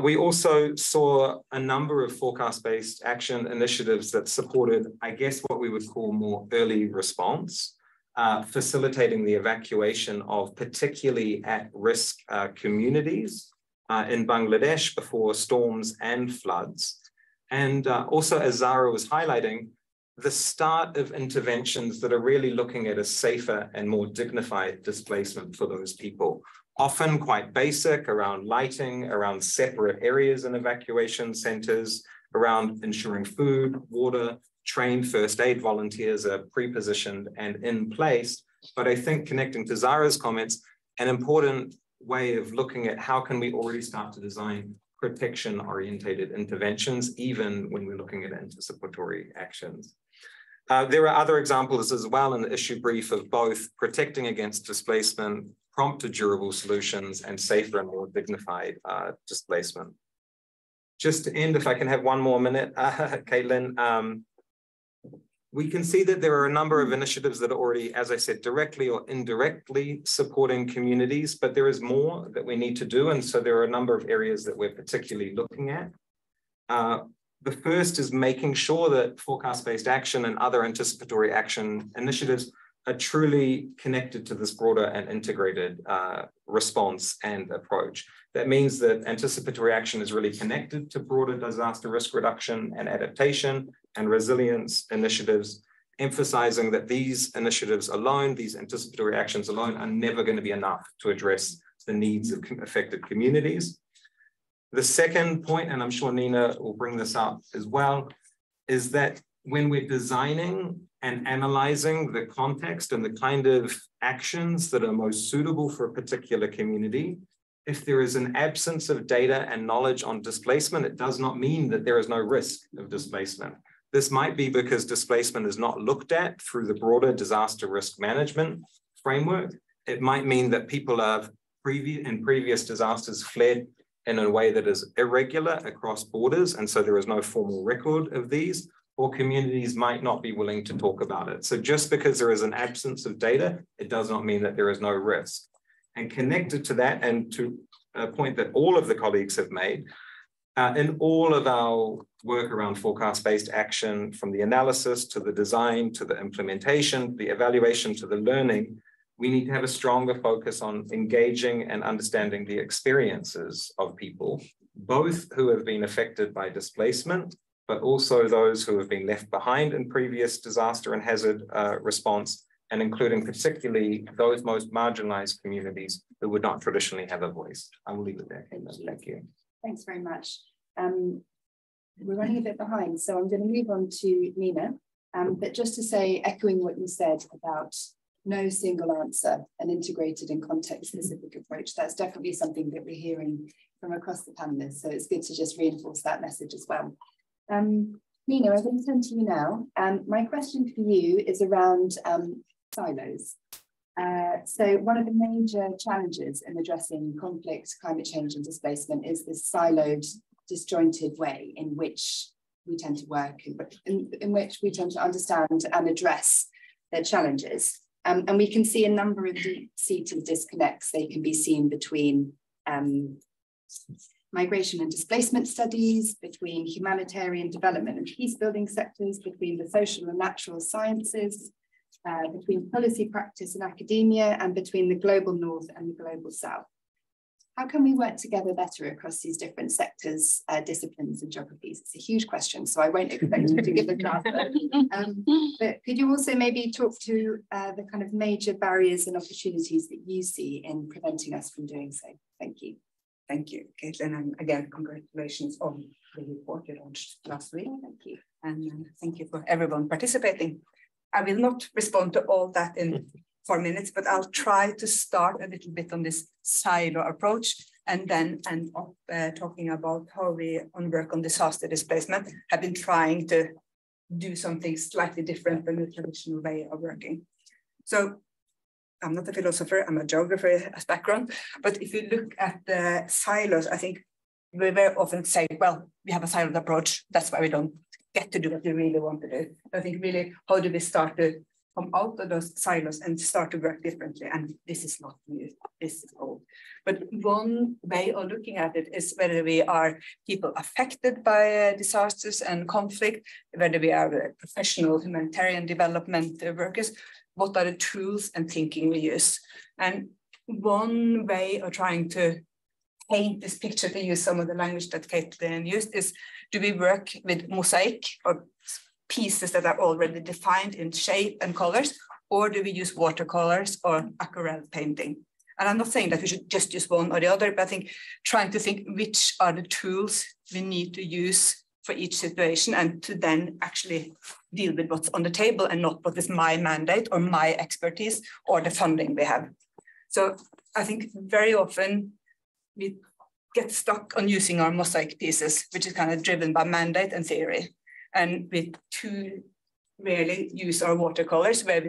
Speaker 5: We also saw a number of forecast-based action initiatives that supported, I guess, what we would call more early response, facilitating the evacuation of particularly at-risk communities in Bangladesh before storms and floods. And also, as Zara was highlighting, the start of interventions that are really looking at a safer and more dignified displacement for those people. Often quite basic, around lighting, around separate areas in evacuation centers, around ensuring food, water, trained first aid volunteers are pre-positioned and in place. But I think, connecting to Zara's comments, an important way of looking at how can we already start to design protection-orientated interventions, even when we're looking at anticipatory actions. There are other examples as well in the issue brief of both protecting against displacement, prompt to durable solutions, and safer and more dignified displacement. Just to end, if I can have one more minute, Caitlin, we can see that there are a number of initiatives that are already, as I said, directly or indirectly supporting communities, but there is more that we need to do. And so there are a number of areas that we're particularly looking at. The first is making sure that forecast-based action and other anticipatory action initiatives are truly connected to this broader and integrated response and approach. That means that anticipatory action is really connected to broader disaster risk reduction and adaptation and resilience initiatives, emphasizing that these initiatives alone, these anticipatory actions alone, are never going to be enough to address the needs of affected communities. The second point, and I'm sure Nina will bring this up as well, is that when we're designing and analyzing the context and the kind of actions that are most suitable for a particular community, if there is an absence of data and knowledge on displacement, it does not mean that there is no risk of displacement. This might be because displacement is not looked at through the broader disaster risk management framework. It might mean that people have in previous disasters fled in a way that is irregular across borders, and so there is no formal record of these, or communities might not be willing to talk about it. So just because there is an absence of data, it does not mean that there is no risk. And connected to that, and to a point that all of the colleagues have made, in all of our work around forecast-based action, from the analysis to the design, to the implementation, the evaluation, to the learning, we need to have a stronger focus on engaging and understanding the experiences of people, both who have been affected by displacement, but also those who have been left behind in previous disaster and hazard response, and including particularly those most marginalized communities who would not traditionally have a voice. I will leave it there. Thank you.
Speaker 1: Thanks very much. We're running a bit behind, so I'm going to move on to Nina. But just to say, echoing what you said about no single answer, an integrated and context-specific approach, that's definitely something that we're hearing from across the panelists. So it's good to just reinforce that message as well. Nina, I'm going to turn to you now. My question for you is around silos. So one of the major challenges in addressing conflict, climate change and displacement is this siloed, disjointed way in which we tend to work, in which we tend to understand and address their challenges. And we can see a number of deep-seated disconnects. They can be seen between migration and displacement studies, between humanitarian development and peace-building sectors, between the social and natural sciences, between policy practice and academia, and between the global north and the global south. How can we work together better across these different sectors, disciplines and geographies? It's a huge question, so I won't expect you to give an answer. But could you also maybe talk to the kind of major barriers and opportunities that you see in preventing us from doing so? Thank you.
Speaker 6: Thank you, Caitlin, and again, congratulations on the report you launched last week.
Speaker 1: Thank you.
Speaker 6: And thank you for everyone participating. I will not respond to all that in 4 minutes, but I'll try to start a little bit on this silo approach and then end up talking about how we on work on disaster displacement have been trying to do something slightly different than the traditional way of working. So I'm not a philosopher, I'm a geographer as background, but if you look at the silos, I think we very often say, well, we have a siloed approach, that's why we don't get to do what we really want to do. I think really, how do we start to come out of those silos and start to work differently? And this is not new, this is old. But one way of looking at it is whether we are people affected by disasters and conflict, whether we are professional humanitarian development workers, what are the tools and thinking we use? And one way of trying to paint this picture, to use some of the language that Caitlin used, is do we work with mosaic or pieces that are already defined in shape and colors, or do we use watercolors or aquarelle painting? And I'm not saying that we should just use one or the other, but I think trying to think which are the tools we need to use for each situation and to then actually deal with what's on the table and not what is my mandate or my expertise or the funding we have. So I think very often we get stuck on using our mosaic pieces, which is kind of driven by mandate and theory. And we too rarely use our watercolors where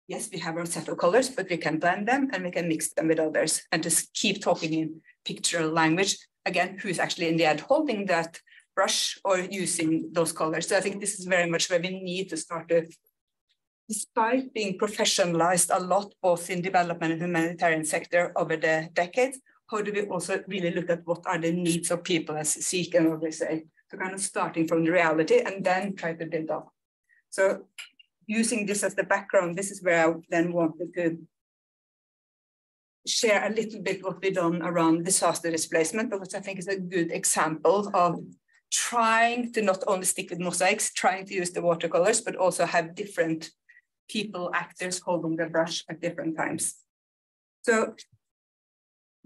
Speaker 6: yes, we have our set of colors, but we can blend them and we can mix them with others and just keep talking in pictorial language. Again, who's actually in the end holding that brush or using those colors. So I think this is very much where we need to start to, despite being professionalized a lot, both in development and humanitarian sector over the decades, how do we also really look at what are the needs of people, as Seek and others say? So kind of starting from the reality and then try to build up. So using this as the background, this is where I then wanted to share a little bit what we've done around disaster displacement, because I think is a good example of trying to not only stick with mosaics, trying to use the watercolors, but also have different people, actors holding the brush at different times. So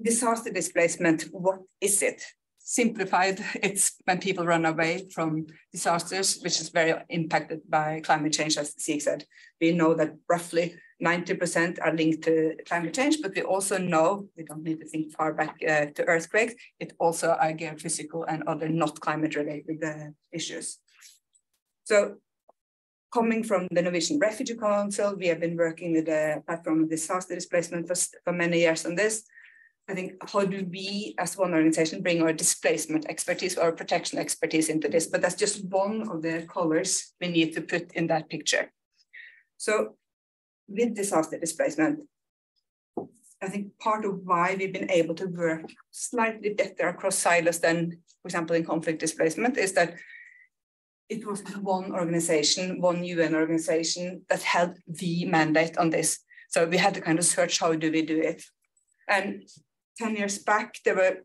Speaker 6: disaster displacement, what is it? Simplified, it's when people run away from disasters, which is very impacted by climate change, as Seek said. We know that roughly 90% are linked to climate change, but we also know, we don't need to think far back to earthquakes, it also are geophysical and other not climate related issues. So coming from the Norwegian Refugee Council, we have been working with the platform of disaster displacement for many years on this. I think, how do we as one organization bring our displacement expertise or protection expertise into this? But that's just one of the colors we need to put in that picture. So with disaster displacement, I think part of why we've been able to work slightly better across silos than, for example, in conflict displacement, is that it was one organization, one UN organization that held the mandate on this. So we had to kind of search, how do we do it? And 10 years back, there were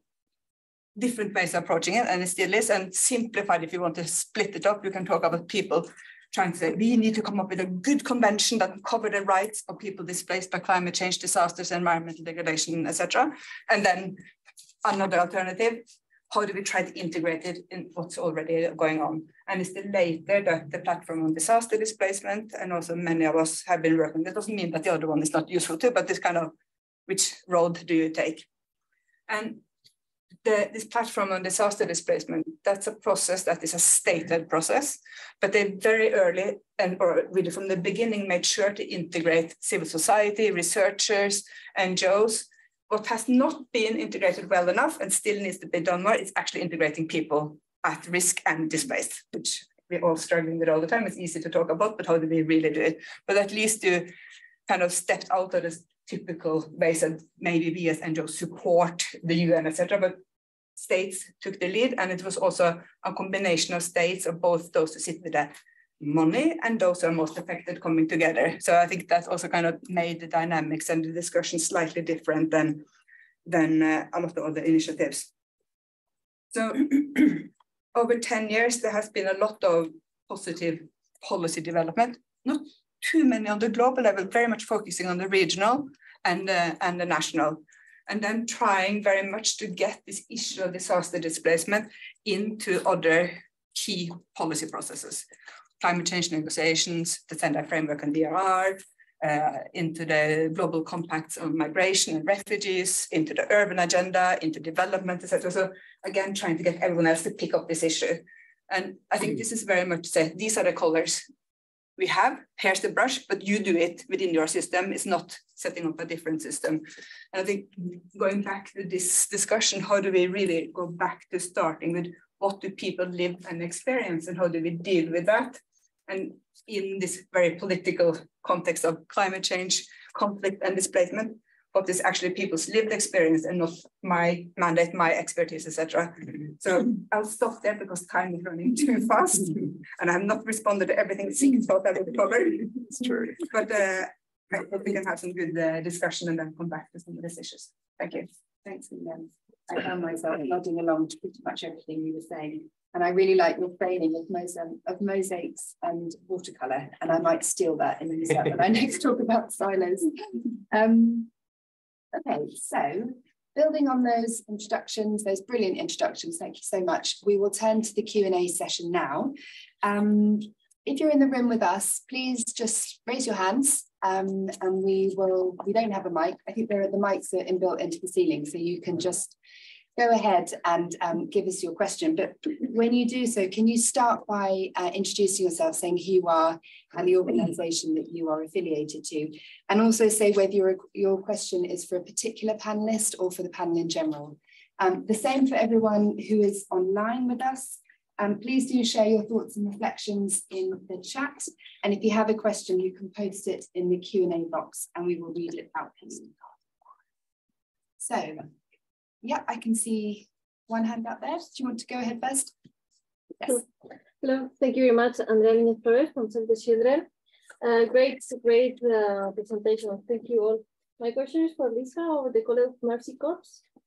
Speaker 6: different ways of approaching it, and it still is. And simplified, if you want to split it up, you can talk about people trying to say, we need to come up with a good convention that cover the rights of people displaced by climate change, disasters, environmental degradation, etc. And then another alternative, how do we try to integrate it in what's already going on? And it's the later that the platform on disaster displacement, and also many of us have been working. That doesn't mean that the other one is not useful too, but this kind of, which road do you take? And this platform on disaster displacement, that's a process that is a stated process, but they very early or really from the beginning made sure to integrate civil society, researchers, NGOs. What has not been integrated well enough and still needs to be done more is actually integrating people at risk and displaced, which we're all struggling with all the time. It's easy to talk about, but how do we really do it? But at least you kind of stepped out of this typical ways that maybe we as NGOs support the UN, etc. But states took the lead, and it was also a combination of states, of both those who sit with the money and those who are most affected coming together. So I think that also kind of made the dynamics and the discussion slightly different than a lot of other initiatives. So over 10 years, there has been a lot of positive policy development, not too many on the global level, very much focusing on the regional and the national, and then trying very much to get this issue of disaster displacement into other key policy processes. Climate change negotiations, the Sendai framework and DRR, into the global compacts on migration and refugees, into the urban agenda, into development, etc. So again, trying to get everyone else to pick up this issue. And I think this is very much to say, these are the colors we have, here's the brush, but you do it within your system. It's not setting up a different system. And I think going back to this discussion, how do we really go back to starting with what do people live and experience, and how do we deal with that? And in this very political context of climate change, conflict and displacement, what is actually people's lived experience and not my mandate, my expertise, etc. So I'll stop there because time is running too fast, and I have not responded to everything Seek thought I would cover. It's true. But I hope we can have some good discussion and then come back to some of these issues. Thank you.
Speaker 1: Thanks, Lynn. I found myself nodding along to pretty much everything you were saying. And I really like your framing of mosaics and watercolour, and I might steal that in when I next talk about silos. Okay, so building on those introductions, those brilliant introductions, thank you so much. We will turn to the Q&A session now. If you're in the room with us, please just raise your hands, and we don't have a mic. I think the mics are inbuilt into the ceiling, so you can just go ahead and give us your question. But when you do so, can you start by introducing yourself, saying who you are and the organisation that you are affiliated to, and also say whether your question is for a particular panellist or for the panel in general. The same for everyone who is online with us. Please do share your thoughts and reflections in the chat. And if you have a question, you can post it in the Q&A box and we will read it out for you. So, yeah, I can see one hand up there. Do you want to go ahead first? Yes.
Speaker 7: Hello, thank you very much. Andrea Flores from Save the Children. Great presentation. Thank you all. My question is for Lisa over the College of Mercy Corps.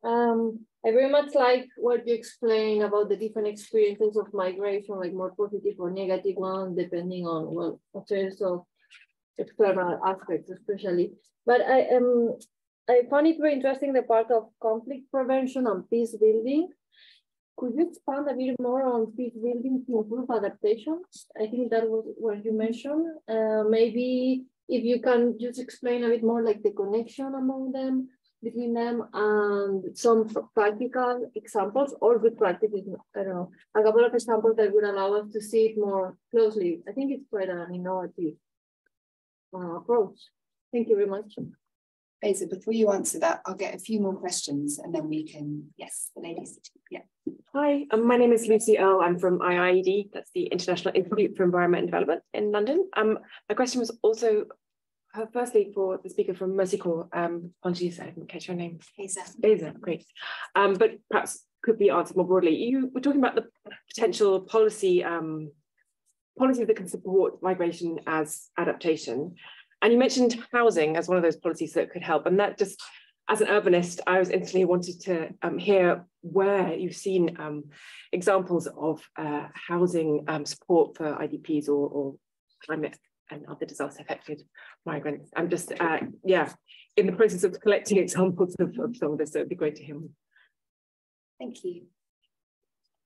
Speaker 7: I very much like what you explained about the different experiences of migration, like more positive or negative ones, depending on, well, a series of external aspects, especially. But I found it very interesting, the part of conflict prevention and peace building. Could you expand a bit more on peace building to improve adaptation? I think that was what you mentioned. Maybe if you can just explain a bit more like the connection among them, between them, and some practical examples or good practices, I don't know, a couple of examples that would allow us to see it more closely. I think it's quite an innovative approach. Thank you very much.
Speaker 1: Beza, before you answer that, I'll get a few more questions and then we can, yes, the ladies. Yeah.
Speaker 8: Hi, my name is Lucy Earle. I'm from IIED, that's the International Institute for Environment and Development in London. My question was also, firstly, for the speaker from Mercy Corps, apologies, I didn't catch your name. Beza, great. But perhaps could be answered more broadly. You were talking about the potential policies that can support migration as adaptation. And you mentioned housing as one of those policies that could help. And that just, as an urbanist, I was instantly wanted to hear where you've seen examples of housing support for IDPs or climate and other disaster affected migrants. I'm just, yeah, in the process of collecting examples of some of this, so it'd be great to hear more.
Speaker 1: Thank you.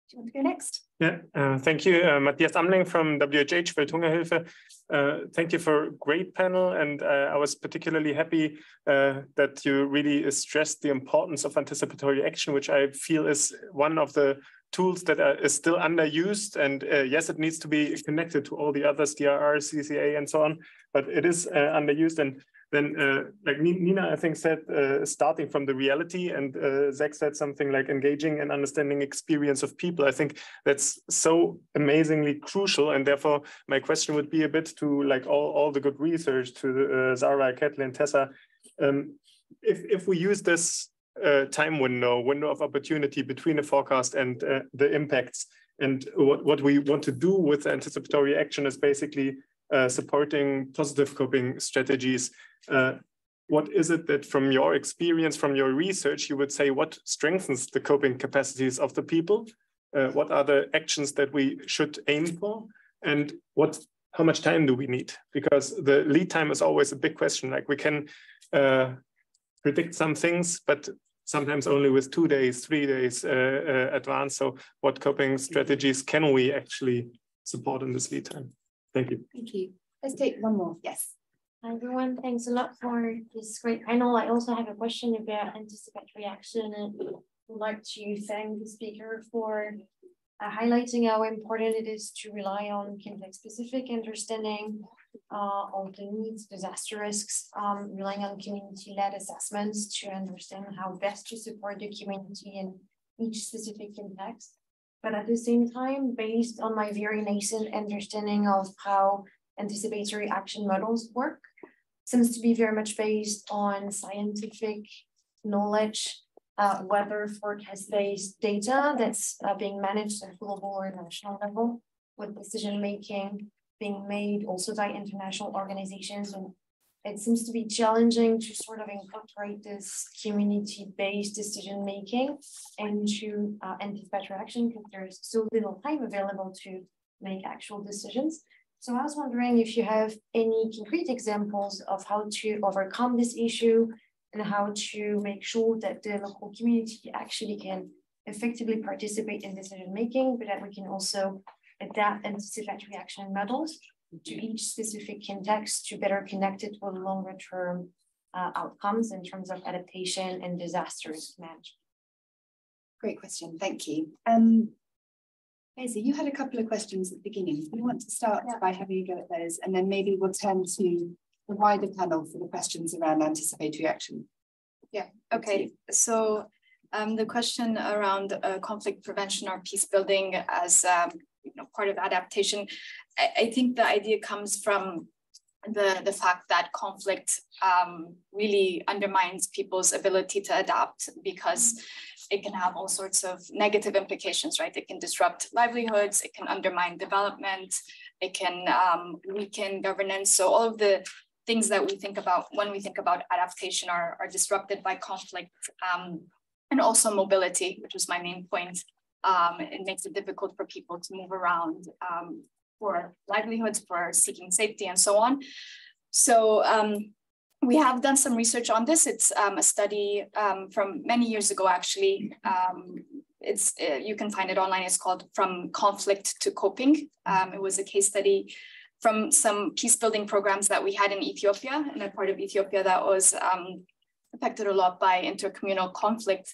Speaker 1: Do you want to go next?
Speaker 9: Yeah, thank you, Matthias Amling from WHH, Welthungerhilfe. Thank you for a great panel, and I was particularly happy that you really stressed the importance of anticipatory action, which I feel is one of the tools that is still underused. And yes, it needs to be connected to all the others, DRR, CCA, and so on, but it is underused. And then, like Nina, I think, said, starting from the reality, and Zach said something like engaging and understanding experience of people. I think that's so amazingly crucial. And therefore, my question would be a bit to like all the good research, to Zara, Kathleen, Tessa. If we use this time window of opportunity between the forecast and the impacts, and what we want to do with anticipatory action is basically supporting positive coping strategies. What is it that from your experience, from your research, you would say what strengthens the coping capacities of the people? What are the actions that we should aim for? And how much time do we need? Because the lead time is always a big question. Like we can predict some things, but sometimes only with 2 days, 3 days advance. So what coping strategies can we actually support in this lead time? Thank you.
Speaker 1: Thank you. Let's take one more. Yes.
Speaker 10: Hi everyone, thanks a lot for this great panel. I also have a question about anticipatory action, and would like to thank the speaker for highlighting how important it is to rely on context-specific understanding of the needs, disaster risks, relying on community-led assessments to understand how best to support the community in each specific context. But at the same time, based on my very nascent understanding of how anticipatory action models work, seems to be very much based on scientific knowledge, weather forecast-based data that's being managed at global or national level, with decision-making being made also by international organizations. And it seems to be challenging to sort of incorporate this community-based decision-making into anticipatory action because there's so little time available to make actual decisions. So I was wondering if you have any concrete examples of how to overcome this issue and how to make sure that the local community actually can effectively participate in decision-making, but that we can also adapt anticipatory action models to each specific context to better connect it with longer-term outcomes in terms of adaptation and disaster management.
Speaker 1: Great question, thank you. Daisy, you had a couple of questions at the beginning. Do you want to start by having a go at those, and then maybe we'll turn to the wider panel for the questions around anticipatory action?
Speaker 4: Yeah, okay. So the question around conflict prevention or peace building as part of adaptation, I think the idea comes from the fact that conflict really undermines people's ability to adapt, because it can have all sorts of negative implications, right? It can disrupt livelihoods, it can undermine development, it can weaken governance. So all of the things that we think about when we think about adaptation are disrupted by conflict, and also mobility, which was my main point. It makes it difficult for people to move around for livelihoods, for seeking safety, and so on. So we have done some research on this. It's a study from many years ago, actually. You can find it online. It's called From Conflict to Coping. It was a case study from some peace building programs that we had in Ethiopia, in a part of Ethiopia that was affected a lot by intercommunal conflict.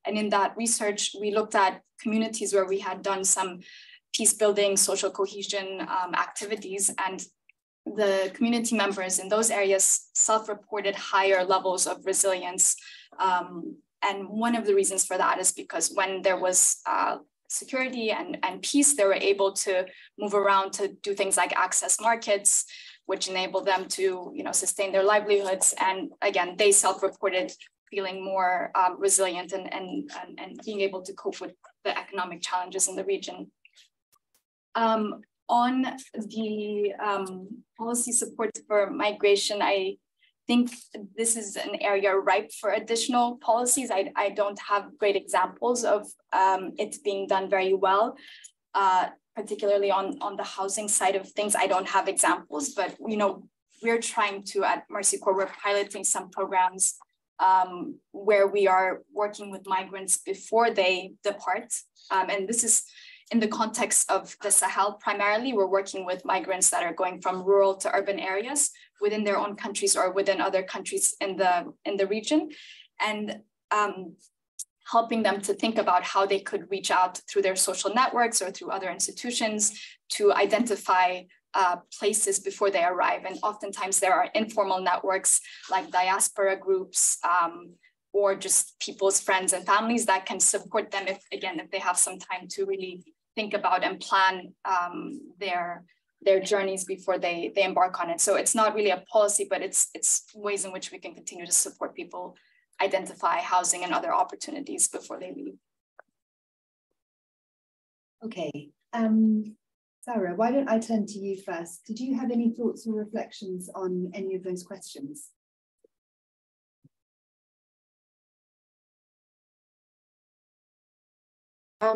Speaker 4: And in that research, we looked at communities where we had done some peace building, social cohesion activities, and the community members in those areas self-reported higher levels of resilience. And one of the reasons for that is because when there was security and peace, they were able to move around to do things like access markets, which enabled them to sustain their livelihoods. And again, they self-reported feeling more resilient and being able to cope with the economic challenges in the region. On the policy support for migration, I think this is an area ripe for additional policies. I don't have great examples of it being done very well, particularly on the housing side of things. I don't have examples, but we're trying to, at Mercy Corps, we're piloting some programs where we are working with migrants before they depart. And this is in the context of the Sahel. Primarily, we're working with migrants that are going from rural to urban areas within their own countries or within other countries in the region, and helping them to think about how they could reach out through their social networks or through other institutions to identify places before they arrive. And oftentimes there are informal networks like diaspora groups, or just people's friends and families that can support them if they have some time to really think about and plan their journeys before they embark on it. So it's not really a policy, but it's ways in which we can continue to support people identify housing and other opportunities before they leave.
Speaker 1: Okay, Sarah, why don't I turn to you first? Did you have any thoughts or reflections on any of those questions?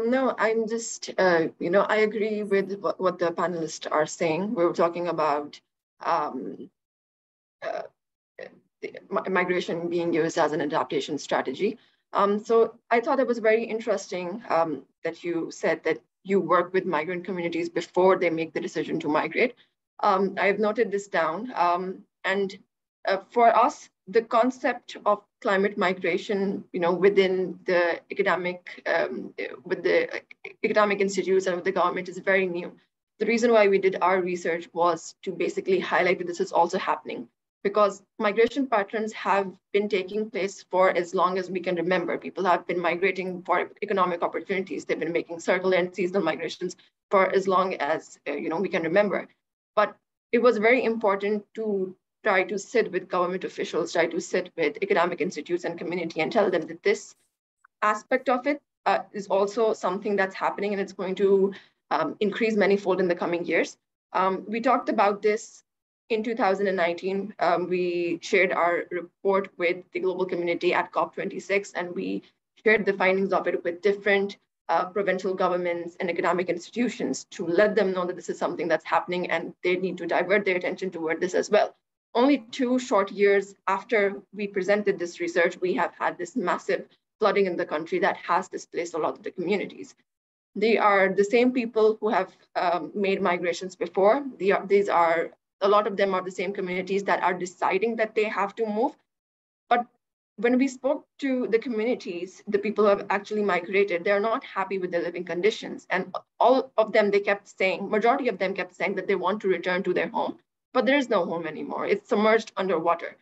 Speaker 3: No, I'm just, I agree with what the panelists are saying. We were talking about migration being used as an adaptation strategy. So I thought it was very interesting that you said that you work with migrant communities before they make the decision to migrate. I've noted this down. And for us, the concept of climate migration, within the with the academic institutes and with the government is very new. The reason why we did our research was to basically highlight that this is also happening, because migration patterns have been taking place for as long as we can remember. People have been migrating for economic opportunities. They've been making circular and seasonal migrations for as long as we can remember. But it was very important to try to sit with government officials, try to sit with academic institutes and community and tell them that this aspect of it is also something that's happening, and it's going to increase manifold in the coming years. We talked about this in 2019. We shared our report with the global community at COP26, and we shared the findings of it with different provincial governments and academic institutions to let them know that this is something that's happening and they need to divert their attention toward this as well. Only 2 short years after we presented this research, we have had this massive flooding in the country that has displaced a lot of the communities. They are the same people who have made migrations before. A lot of them are the same communities that are deciding that they have to move. But when we spoke to the communities, the people who have actually migrated, they're not happy with their living conditions. And all of them, they kept saying, majority of them kept saying that they want to return to their home, but there is no home anymore. It's submerged underwater.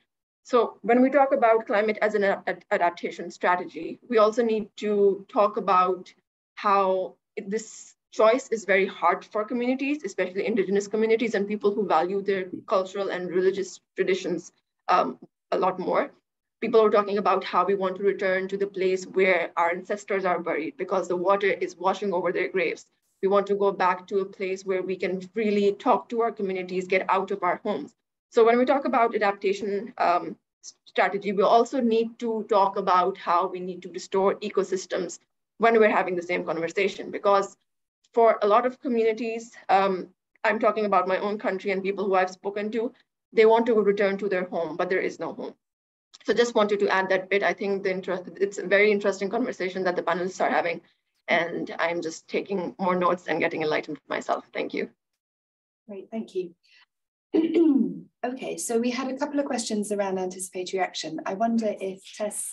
Speaker 3: So when we talk about climate as an adaptation strategy, we also need to talk about how this choice is very hard for communities, especially indigenous communities and people who value their cultural and religious traditions a lot more. People are talking about how we want to return to the place where our ancestors are buried because the water is washing over their graves. We want to go back to a place where we can freely talk to our communities, get out of our homes. So when we talk about adaptation strategy, we also need to talk about how we need to restore ecosystems when we're having the same conversation. Because for a lot of communities, I'm talking about my own country and people who I've spoken to, they want to return to their home, but there is no home. So just wanted to add that bit. I think it's a very interesting conversation that the panelists are having, and I'm just taking more notes and getting enlightened myself. Thank you.
Speaker 1: Great, thank you. Okay, so we had a couple of questions around anticipatory action. I wonder if Tess,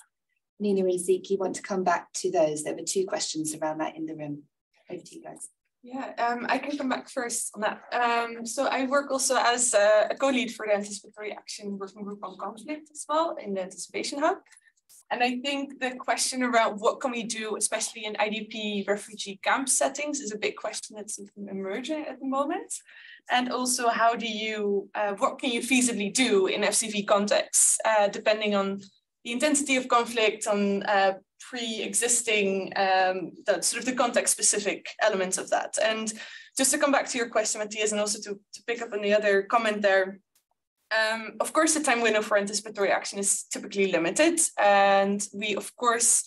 Speaker 1: Nina and Zeke want to come back to those. There were 2 questions around that in the room. Over to you guys.
Speaker 2: Yeah, I can come back first on that. So I work also as a co-lead for the Anticipatory Action Working Group on Conflict as well in the Anticipation Hub. And I think the question around what can we do, especially in IDP refugee camp settings, is a big question that's emerging at the moment. And also, how do you, what can you feasibly do in FCV contexts, depending on the intensity of conflict, on pre-existing, sort of the context-specific elements of that. And just to come back to your question, Matthias, and also to pick up on the other comment there, of course, the time window for anticipatory action is typically limited. And we, of course,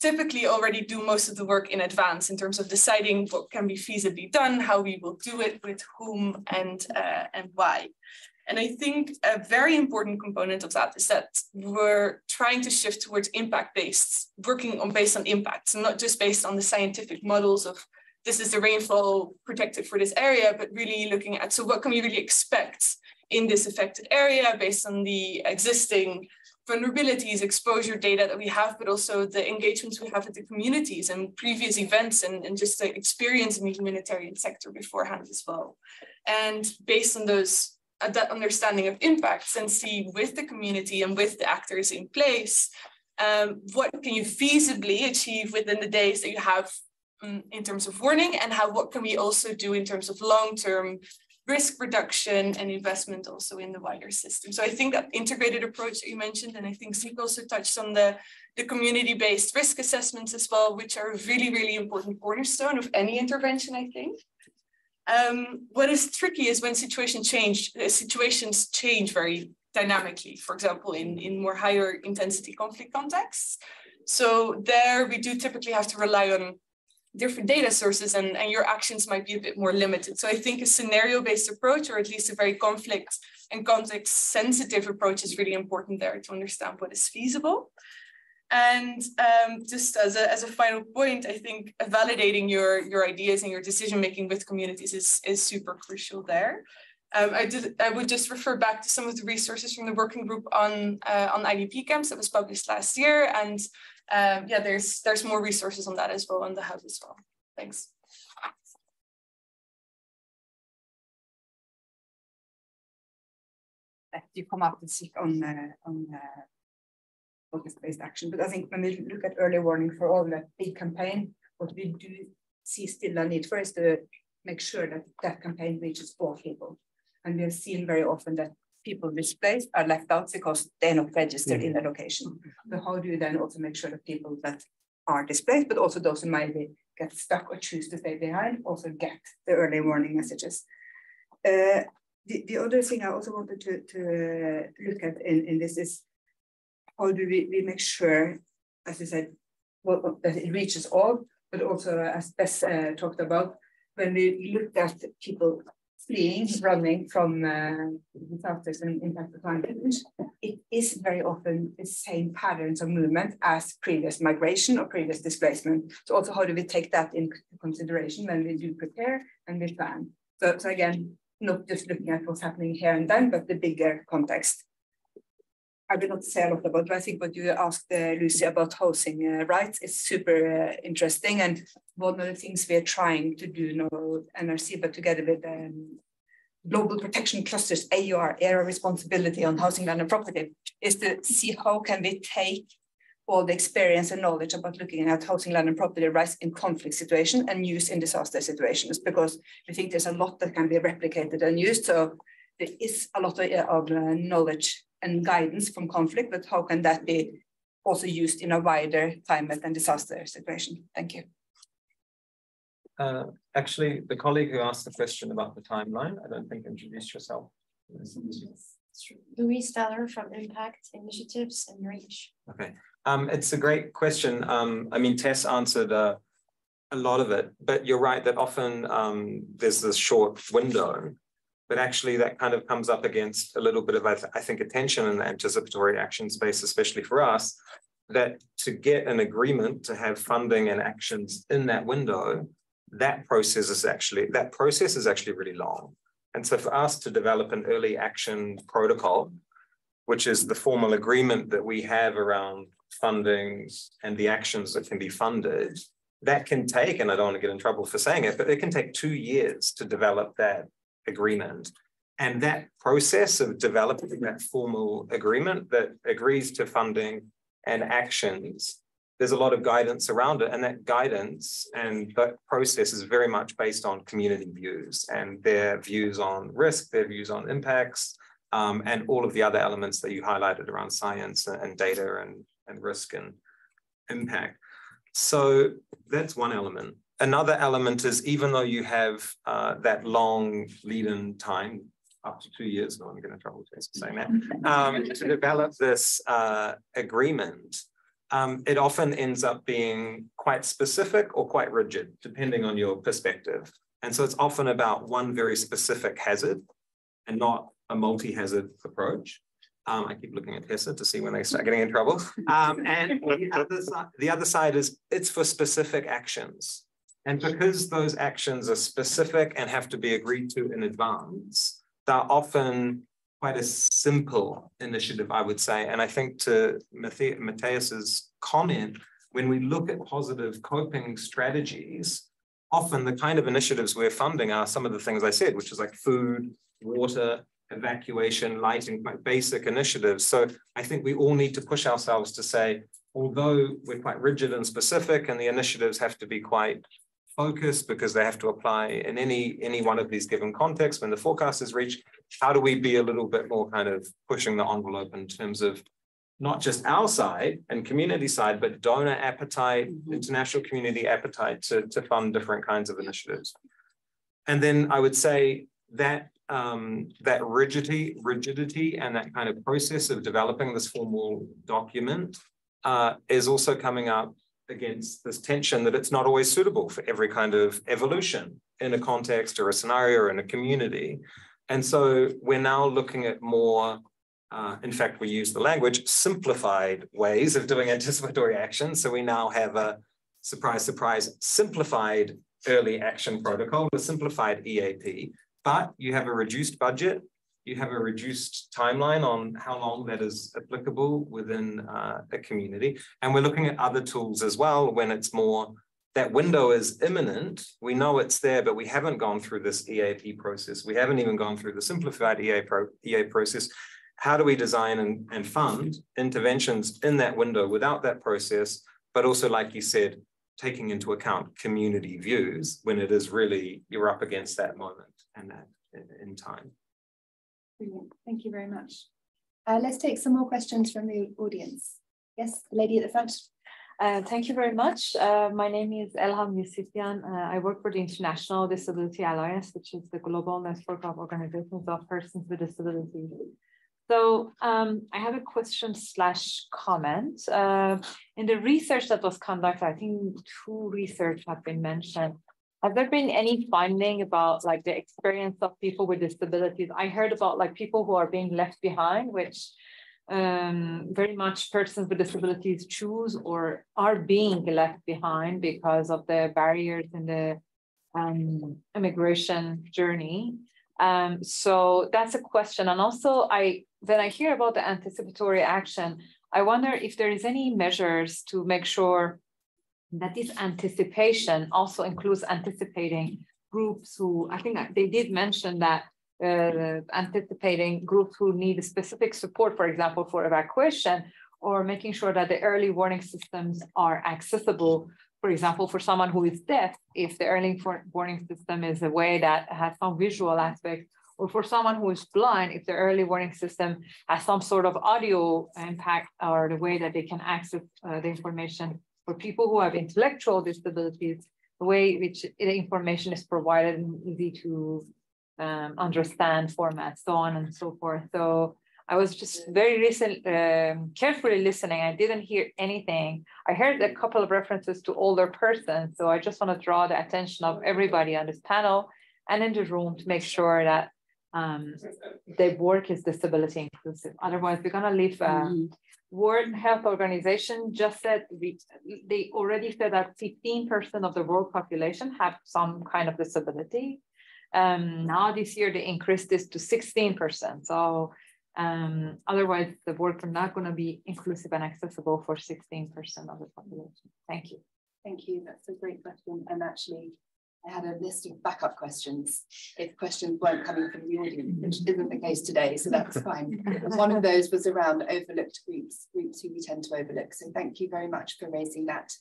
Speaker 2: typically already do most of the work in advance in terms of deciding what can be feasibly done, how we will do it, with whom, and why. And I think a very important component of that is that we're trying to shift towards impact-based, working on based on impacts, and not just based on the scientific models of this is the rainfall protected for this area, but really looking at, so what can we really expect in this affected area based on the existing vulnerabilities, exposure data that we have, but also the engagements we have with the communities and previous events and just the experience in the humanitarian sector beforehand as well. And based on those, that understanding of impacts, and see with the community and with the actors in place, what can you feasibly achieve within the days that you have in terms of warning, and what can we also do in terms of long-term risk reduction and investment also in the wider system. So I think that integrated approach that you mentioned, and I think Zeke also touched on the community-based risk assessments as well, which are a really, really important cornerstone of any intervention, I think. What is tricky is when situations change very dynamically, for example, in more higher intensity conflict contexts. So there we do typically have to rely on different data sources, and your actions might be a bit more limited. So I think a scenario-based approach, or at least a very conflict and context-sensitive approach, is really important there to understand what is feasible. And just as a final point, I think validating your ideas and your decision-making with communities is super crucial there. I would just refer back to some of the resources from the working group on IDP camps that was published last year. And yeah, there's more resources on that as well on the hub as well. Thanks.
Speaker 6: You come up with on focus-based action, but I think when we look at early warning for all that big campaign, what we do see still a need for is to make sure that that campaign reaches all people. And we have seen very often that people displaced are left out because they're not registered in the location. So how do you then also make sure that people that are displaced, but also those who might get stuck or choose to stay behind, also get the early warning messages? The other thing I also wanted to look at in this is how do we make sure, as I said, that it reaches all, but also as Bess talked about, when we looked at people fleeing, running from disasters and impact of climate change, it is very often the same patterns of movement as previous migration or previous displacement. So also how do we take that into consideration when we do prepare and we plan? So again, not just looking at what's happening here and then, but the bigger context. I will not say a lot about, but I think what you asked Lucy about housing rights is super interesting. And one of the things we are trying to do now, NRC, but together with Global Protection Clusters, AUR, Area Responsibility on Housing, Land and Property, is to see how can we take all the experience and knowledge about looking at housing, land and property rights in conflict situations and use in disaster situations, because we think there's a lot that can be replicated and used. So there is a lot of knowledge and guidance from conflict, but how can that be also used in a wider climate and disaster situation? Thank you.
Speaker 5: Actually, the colleague who asked the question about the timeline, I don't think introduced yourself.
Speaker 10: Louise Steller from Impact Initiatives and Reach.
Speaker 5: Okay, it's a great question. I mean, Tess answered a lot of it, but you're right that often there's this short window, but actually that kind of comes up against a little bit of, I think, attention in the anticipatory action space, especially for us, that to get an agreement to have funding and actions in that window, that process is actually really long. And so for us to develop an early action protocol, which is the formal agreement that we have around fundings and the actions that can be funded, that can take, and I don't want to get in trouble for saying it, but it can take 2 years to develop that agreement. And that process of developing that formal agreement that agrees to funding and actions, there's a lot of guidance around it. And that guidance and that process is very much based on community views and their views on risk, their views on impacts, and all of the other elements that you highlighted around science and data and risk and impact. So that's one element. Another element is, even though you have that long lead-in time, up to 2 years, no, I'm going to trouble saying that, to develop this agreement, it often ends up being quite specific or quite rigid, depending on your perspective. And so it's often about one very specific hazard and not a multi-hazard approach. I keep looking at Tessa to see when they start getting in trouble. And the other side is it's for specific actions. And because those actions are specific and have to be agreed to in advance, they're often quite a simple initiative, I would say. And I think to Matthias's comment, when we look at positive coping strategies, often the kind of initiatives we're funding are some of the things I said, which is like food, water, evacuation, lighting, quite basic initiatives. So I think we all need to push ourselves to say, although we're quite rigid and specific and the initiatives have to be quite focused because they have to apply in any one of these given contexts when the forecast is reached, how do we be a little bit more kind of pushing the envelope in terms of not just our side and community side, but donor appetite, international community appetite to fund different kinds of initiatives. And then I would say that that rigidity and that kind of process of developing this formal document is also coming up against this tension that it's not always suitable for every kind of evolution in a context or a scenario or in a community. And so we're now looking at more, in fact, we use the language, simplified ways of doing anticipatory action. So we now have a, surprise, surprise, simplified early action protocol, a simplified EAP, but you have a reduced budget, you have a reduced timeline on how long that is applicable within a community. And we're looking at other tools as well when it's more, that window is imminent, we know it's there, but we haven't gone through this EAP process. We haven't even gone through the simplified EA process. How do we design and fund interventions in that window without that process, but also, like you said, taking into account community views when it is really, you're up against that moment and that in time.
Speaker 1: Brilliant. Thank you very much. Let's take some more questions from the audience. Yes, the lady at the front.
Speaker 11: Thank you very much. My name is Elham Yusufian. I work for the International Disability Alliance, which is the global network of organizations of persons with disabilities. So I have a question / comment. In the research that was conducted, I think 2 research have been mentioned. Has there been any finding about like the experience of people with disabilities? I heard about like people who are being left behind, which very much persons with disabilities choose or are being left behind because of the barriers in the immigration journey. So that's a question. And also I when I hear about the anticipatory action, I wonder if there is any measures to make sure that this anticipation also includes anticipating groups who, I think they did mention that anticipating groups who need specific support, for example, for evacuation, or making sure that the early warning systems are accessible. For example, for someone who is deaf, if the early warning system is a way that has some visual aspect, or for someone who is blind, if the early warning system has some sort of audio impact, or the way that they can access the information. For people who have intellectual disabilities, the way which the information is provided in easy to understand format, so on and so forth. So I was just very carefully listening. I didn't hear anything. I heard a couple of references to older persons. So I just want to draw the attention of everybody on this panel and in the room to make sure that the work is disability inclusive. Otherwise, we're going to leave. World Health Organization just said, they already said that 15% of the world population have some kind of disability. Now this year, they increased this to 16%. So otherwise, the work are not going to be inclusive and accessible for 16% of the population. Thank you.
Speaker 1: Thank you. That's a great question. And actually, I had a list of backup questions if questions weren't coming from the audience, which isn't the case today, so that's fine. One of those was around overlooked groups who we tend to overlook. So thank you very much for raising that.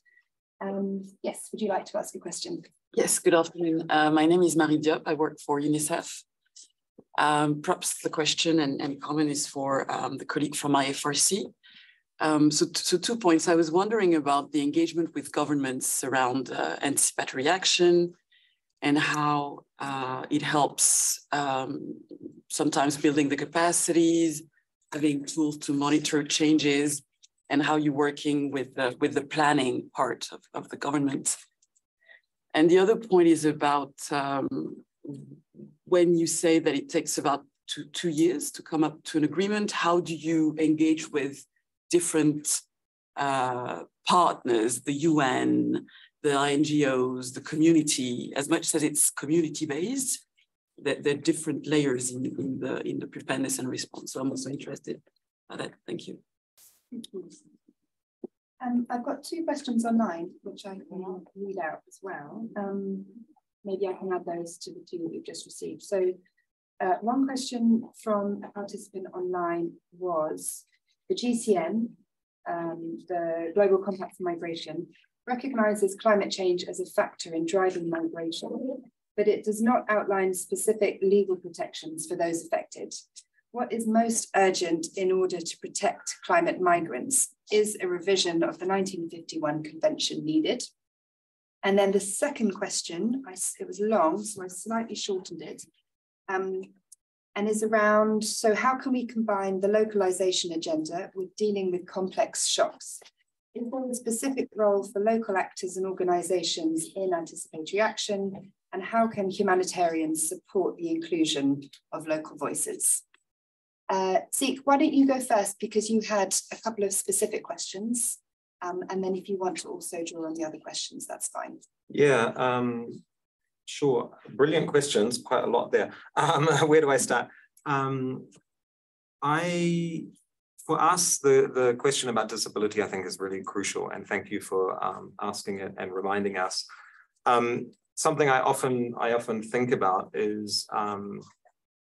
Speaker 1: Yes, would you like to ask a question?
Speaker 12: Yes, good afternoon. My name is Marie Diop. I work for UNICEF. Perhaps the question and comment is for the colleague from IFRC. So 2 points. I was wondering about the engagement with governments around anticipatory action and how it helps sometimes building the capacities, having tools to monitor changes, and how you're working with the planning part of the government. And the other point is about when you say that it takes about two years to come up to an agreement, how do you engage with different partners, the UN, the NGOs, the community, as much as it's community-based, that there are different layers in the preparedness and response. So I'm also interested by that. Thank you.
Speaker 1: Thank you. I've got 2 questions online, which I can read out as well. Maybe I can add those to the 2 that we've just received. So one question from a participant online was, the GCN, the Global Compact for Migration, recognises climate change as a factor in driving migration, but it does not outline specific legal protections for those affected. What is most urgent in order to protect climate migrants? Is a revision of the 1951 Convention needed? And then the second question, it was long, so I slightly shortened it, and is around, so how can we combine the localization agenda with dealing with complex shocks? Is there a specific role for local actors and organizations in anticipatory action? And how can humanitarians support the inclusion of local voices? Zeke, why don't you go first, because you had a couple of specific questions. And then if you want to also draw on the other questions, that's fine.
Speaker 5: Yeah, sure. Brilliant questions, quite a lot there. Where do I start? For us, the question about disability, I think, is really crucial. And thank you for asking it and reminding us. Something I often think about is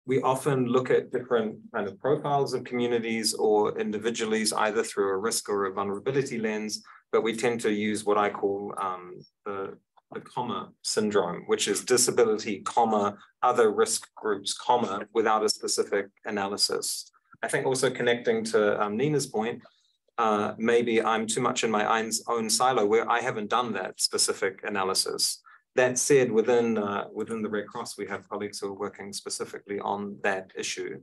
Speaker 5: we often look at different kind of profiles of communities or individuals, either through a risk or a vulnerability lens, but we tend to use what I call the comma syndrome, which is disability, comma, other risk groups, comma, without a specific analysis. I think also connecting to Nina's point, maybe I'm too much in my own silo where I haven't done that specific analysis. That said, within the Red Cross, we have colleagues who are working specifically on that issue.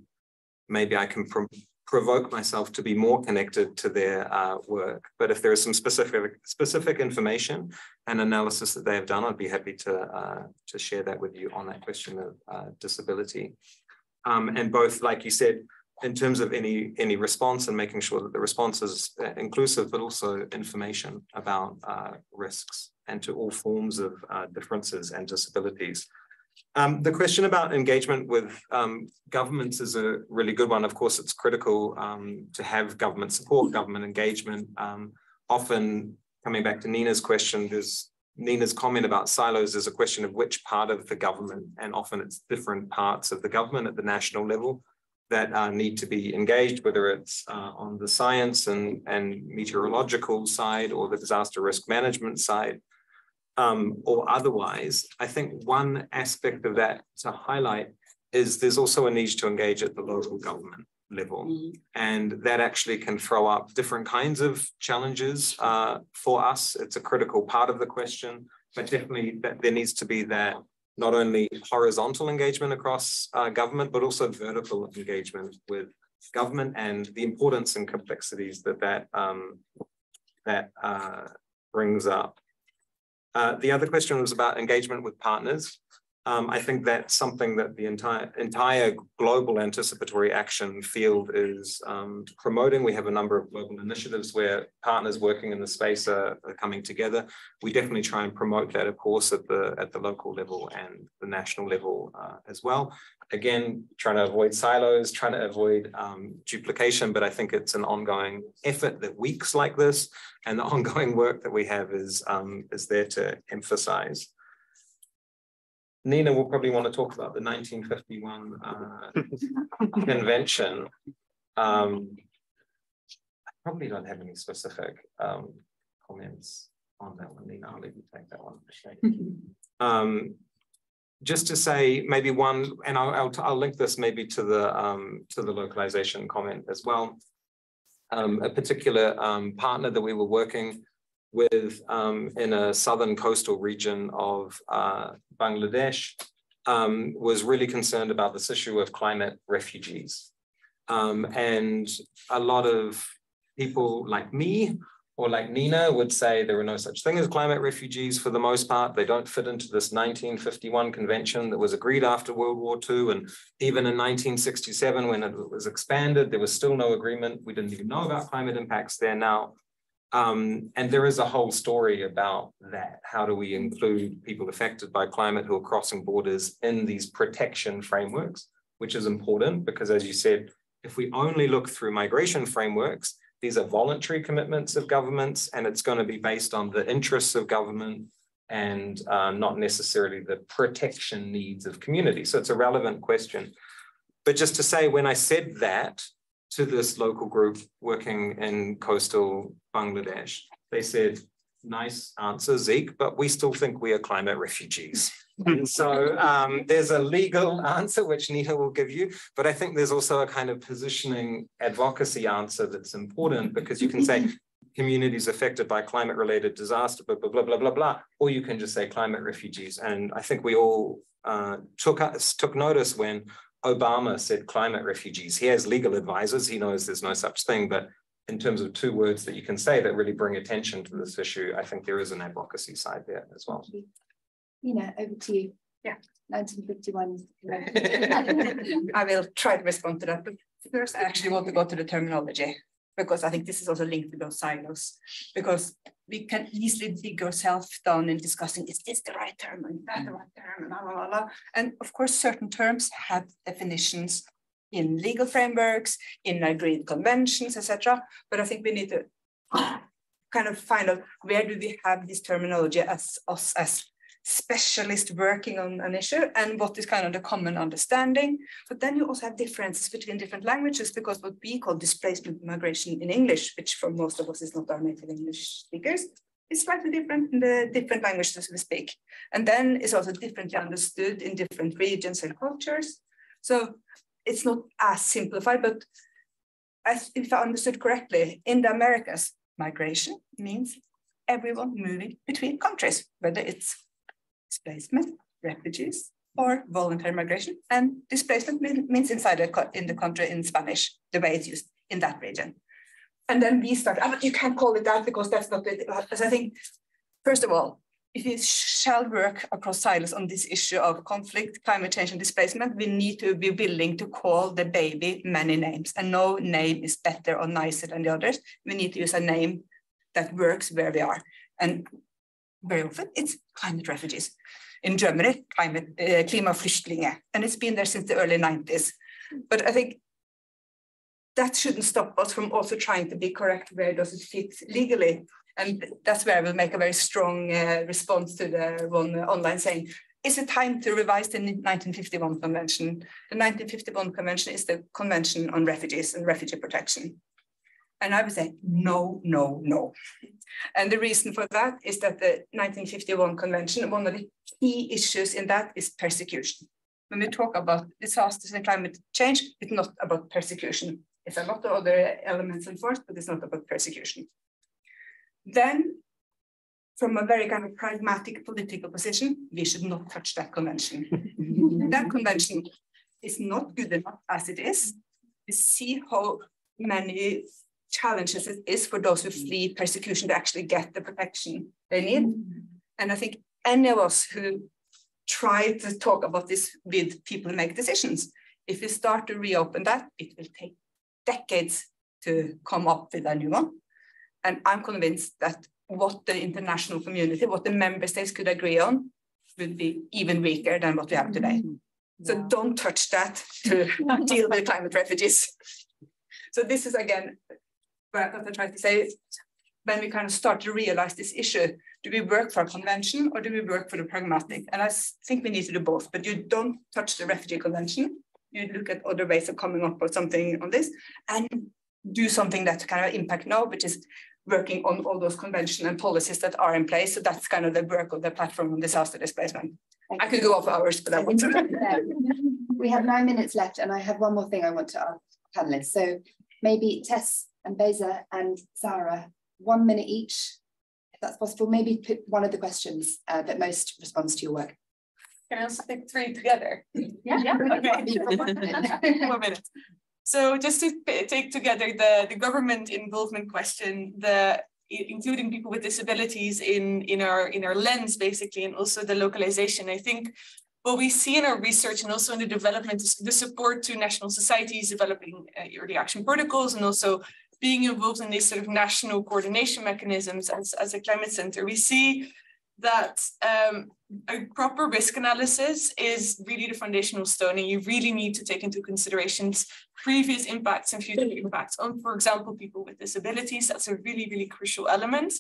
Speaker 5: Maybe I can provoke myself to be more connected to their work. But if there is some specific information and analysis that they have done, I'd be happy to share that with you on that question of disability. And both, like you said, in terms of any response and making sure that the response is inclusive, but also information about risks and to all forms of differences and disabilities. The question about engagement with governments is a really good one. Of course, it's critical to have government support, government engagement. Often, coming back to Nina's question, Nina's comment about silos is a question of which part of the government, and often it's different parts of the government at the national level that need to be engaged, whether it's on the science and meteorological side or the disaster risk management side. Or otherwise. I think one aspect of that to highlight is there's also a need to engage at the local government level. And that actually can throw up different kinds of challenges for us. It's a critical part of the question, but definitely that there needs to be that not only horizontal engagement across government, but also vertical engagement with government and the importance and complexities that brings up. The other question was about engagement with partners. I think that's something that the entire global anticipatory action field is promoting. We have a number of global initiatives where partners working in the space are coming together. We definitely try and promote that, of course, at the local level and the national level as well. Again, trying to avoid silos, trying to avoid duplication, but I think it's an ongoing effort that weeks like this and the ongoing work that we have is there to emphasize. Nina will probably want to talk about the 1951 convention. I probably don't have any specific comments on that one, Nina. I'll let you take that one. Just to say maybe one, and I'll link this maybe to the localization comment as well. A particular partner that we were working with in a southern coastal region of Bangladesh was really concerned about this issue of climate refugees. And a lot of people like me or like Nina would say there are no such thing as climate refugees for the most part. They don't fit into this 1951 convention that was agreed after World War II. And even in 1967, when it was expanded, there was still no agreement. We didn't even know about climate impacts there now. And there is a whole story about that. How do we include people affected by climate who are crossing borders in these protection frameworks, which is important because, as you said, if we only look through migration frameworks, these are voluntary commitments of governments, and it's going to be based on the interests of government and not necessarily the protection needs of communities. So it's a relevant question. But just to say, when I said that to this local group working in coastal Bangladesh, they said, nice answer, Zeke, but we still think we are climate refugees. And so there's a legal answer, which Nina will give you, but I think there's also a kind of positioning advocacy answer that's important, because you can say communities affected by climate-related disaster, blah, blah, blah, blah, blah, blah, or you can just say climate refugees. And I think we all took notice when Obama said climate refugees. He has legal advisors. He knows there's no such thing, but in terms of two words that you can say that really bring attention to this issue, I think there is an advocacy side there as well.
Speaker 1: Nina, over to you.
Speaker 6: Yeah.
Speaker 1: 1951.
Speaker 6: I will try to respond to that, but first I actually want to go to the terminology, because I think this is also linked to those silos, because we can easily dig ourselves down in discussing, is this the right term, and that the right term, blah, blah, blah, blah. And of course, certain terms have definitions in legal frameworks, in agreed conventions, etc. But I think we need to kind of find out, where do we have this terminology as us as specialists working on an issue, and what is kind of the common understanding. But then you also have differences between different languages, because what we call displacement migration in English, which for most of us is not our native English speakers, is slightly different in the different languages we speak. And then it's also differently understood in different regions and cultures. So it's not as simplified, but if I understood correctly, in the Americas, migration means everyone moving between countries, whether it's displacement, refugees, or voluntary migration. And displacement means inside in the country in Spanish, the way it's used in that region. And then we start, but you can't call it that because that's not it. As I think, first of all, if we shall work across silos on this issue of conflict, climate change, and displacement, we need to be willing to call the baby many names. And no name is better or nicer than the others. We need to use a name that works where we are. And very often it's climate refugees. in Germany, klimaflyktinge, and it's been there since the early 90s. But I think that shouldn't stop us from also trying to be correct where does it fit legally. And that's where I will make a very strong response to the one online saying, is it time to revise the 1951 Convention? The 1951 Convention is the Convention on Refugees and Refugee Protection. And I would say, no, no, no. And the reason for that is that the 1951 Convention, one of the key issues in that is persecution. When we talk about disasters and climate change, it's not about persecution. It's a lot of other elements enforced, but it's not about persecution. Then, from a very kind of pragmatic political position, we should not touch that convention. That convention is not good enough as it is. We see how many challenges it is for those who flee persecution to actually get the protection they need. And I think any of us who try to talk about this with people who make decisions, if we start to reopen that, it will take decades to come up with a new one. And I'm convinced that what the international community, what the member states could agree on would be even weaker than what we have today. So don't touch that to deal with climate refugees. So this is again, what I try to say, when we kind of start to realize this issue, do we work for a convention or do we work for the pragmatic? And I think we need to do both, but you don't touch the refugee convention. You look at other ways of coming up with something on this and do something that kind of impact now, which is working on all those conventions and policies that are in place. So that's kind of the work of the platform on disaster displacement. I could go on for hours, but I want to.
Speaker 1: We have 9 minutes left, and I have one more thing I want to ask panelists. So maybe Tess and Beza and Zara, 1 minute each, if that's possible. Maybe pick one of the questions that most responds to your work.
Speaker 2: Can I also pick three together?
Speaker 1: Yeah.
Speaker 2: Okay. 1 minute. So just to take together the government involvement question, including people with disabilities in our lens, basically, and also the localization. I think what we see in our research and also in the development is the support to national societies developing early action protocols and also being involved in these sort of national coordination mechanisms as a climate center. We see that a proper risk analysis is really the foundational stone, and you really need to take into consideration previous impacts and future impacts on, for example, people with disabilities. That's a really, really crucial element.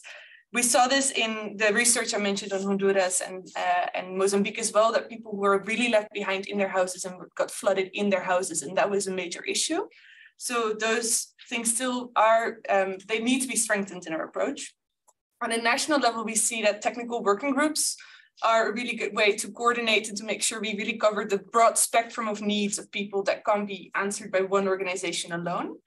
Speaker 2: We saw this in the research I mentioned on Honduras and Mozambique as well, that people were really left behind in their houses and got flooded in their houses, and that was a major issue. So those things still are, they need to be strengthened in our approach. On a national level, we see that technical working groups are a really good way to coordinate and to make sure we really cover the broad spectrum of needs of people that can't be answered by one organization alone.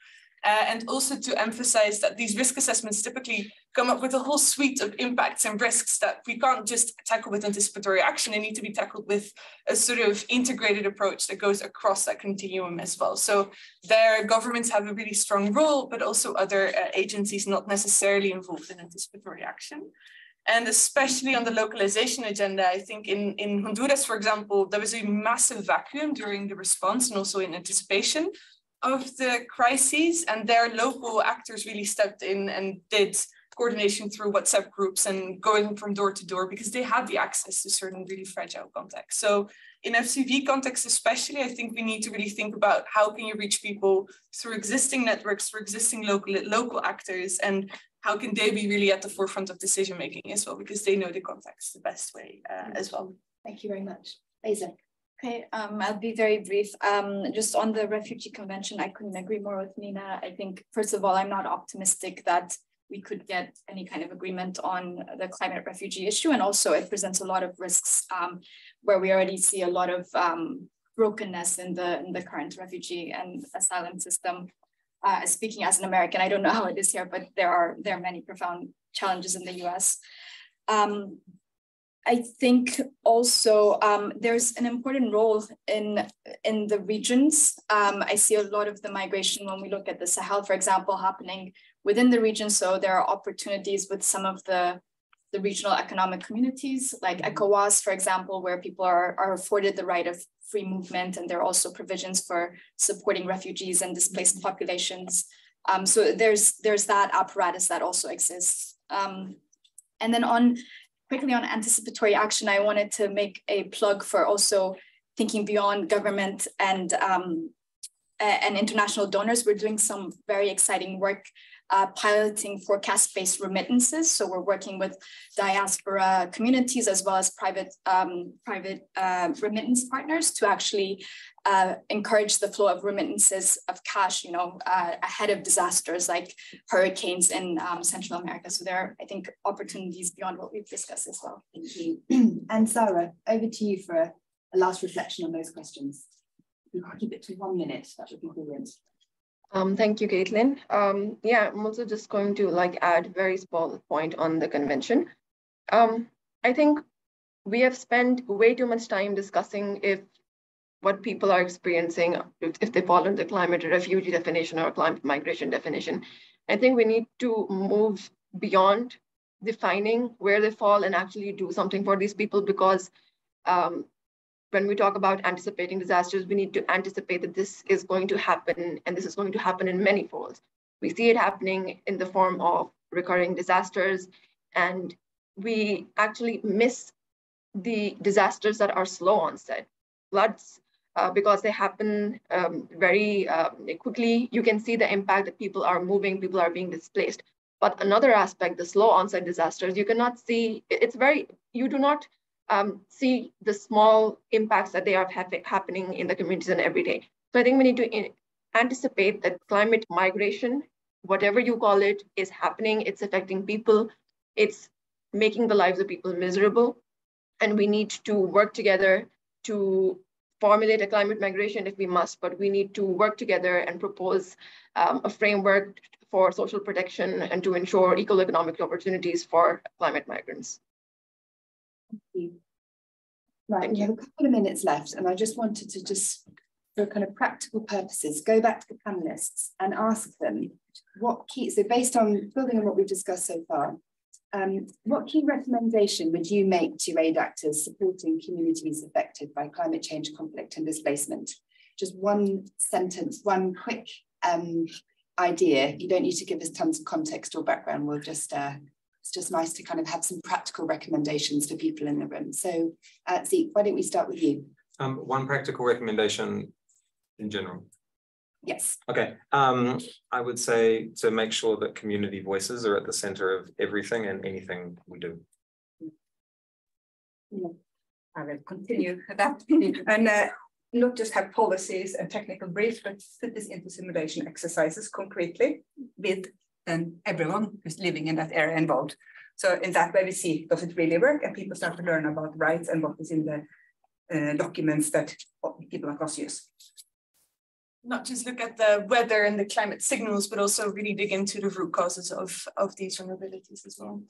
Speaker 2: And also to emphasize that these risk assessments typically come up with a whole suite of impacts and risks that we can't just tackle with anticipatory action. They need to be tackled with a sort of integrated approach that goes across that continuum as well. So their governments have a really strong role, but also other agencies not necessarily involved in anticipatory action. And especially on the localization agenda, I think in Honduras, for example, there was a massive vacuum during the response and also in anticipation of the crises, and their local actors really stepped in and did coordination through WhatsApp groups and going from door to door because they had the access to certain really fragile contexts. So in FCV context especially, I think we need to really think about how can you reach people through existing networks, through existing local actors, and how can they be really at the forefront of decision making as well, because they know the context the best way as well.
Speaker 1: Thank you very much. Beza.
Speaker 4: Okay, I'll be very brief. Just on the refugee convention, I couldn't agree more with Nina. I think, first of all, I'm not optimistic that we could get any kind of agreement on the climate refugee issue. And also it presents a lot of risks where we already see a lot of brokenness in the current refugee and asylum system. Speaking as an American, I don't know how it is here, but there are many profound challenges in the US. I think also there's an important role in the regions. I see a lot of the migration when we look at the Sahel, for example, happening within the region. So there are opportunities with some of the regional economic communities, like ECOWAS, for example, where people are afforded the right of free movement, and there are also provisions for supporting refugees and displaced populations. So there's that apparatus that also exists. And then on quickly on anticipatory action, I wanted to make a plug for also thinking beyond government and international donors. We're doing some very exciting work piloting forecast-based remittances. So we're working with diaspora communities as well as private remittance partners to actually encourage the flow of remittances of cash, ahead of disasters like hurricanes in Central America. So there are, I think, opportunities beyond what we've discussed as well.
Speaker 1: Thank you. And Sarah, over to you for a last reflection on those questions. We can keep it to 1 minute. That would be brilliant.
Speaker 3: Thank you, Caitlin. Yeah, I'm also just going to add a very small point on the convention. I think we have spent way too much time discussing what people are experiencing, if they fall into the climate refugee definition or climate migration definition. I think we need to move beyond defining where they fall and actually do something for these people, because when we talk about anticipating disasters, we need to anticipate that this is going to happen, and this is going to happen in many folds. We see it happening in the form of recurring disasters, and we actually miss the disasters that are slow onset. Floods, because they happen very quickly, you can see the impact that people are moving, people are being displaced. But another aspect, the slow onset disasters, you cannot see, you do not see the small impacts that they are happening in the communities and every day. So I think we need to anticipate that climate migration, whatever you call it, is happening. It's affecting people. It's making the lives of people miserable. And we need to work together to formulate a climate migration if we must, but we need to work together and propose a framework for social protection and to ensure equal economic opportunities for climate migrants.
Speaker 1: Thank you. Right, we have a couple of minutes left, and I just wanted to for kind of practical purposes, go back to the panelists and ask them so based on building on what we've discussed so far, what key recommendation would you make to aid actors supporting communities affected by climate change, conflict and displacement? Just one sentence, one quick idea. You don't need to give us tons of context or background. We'll just it's just nice to kind of have some practical recommendations for people in the room. So Zeke, why don't we start with you?
Speaker 5: One practical recommendation in general.
Speaker 1: Yes.
Speaker 5: Okay. I would say to make sure that community voices are at the center of everything and anything we do.
Speaker 6: Yeah. I will continue that. And not just have policies and technical briefs, but put this into simulation exercises concretely with everyone who's living in that area involved. So in that way we see, does it really work? And people start to learn about rights and what is in the documents that people across use.
Speaker 2: Not just look at the weather and the climate signals, but also really dig into the root causes of these vulnerabilities as well.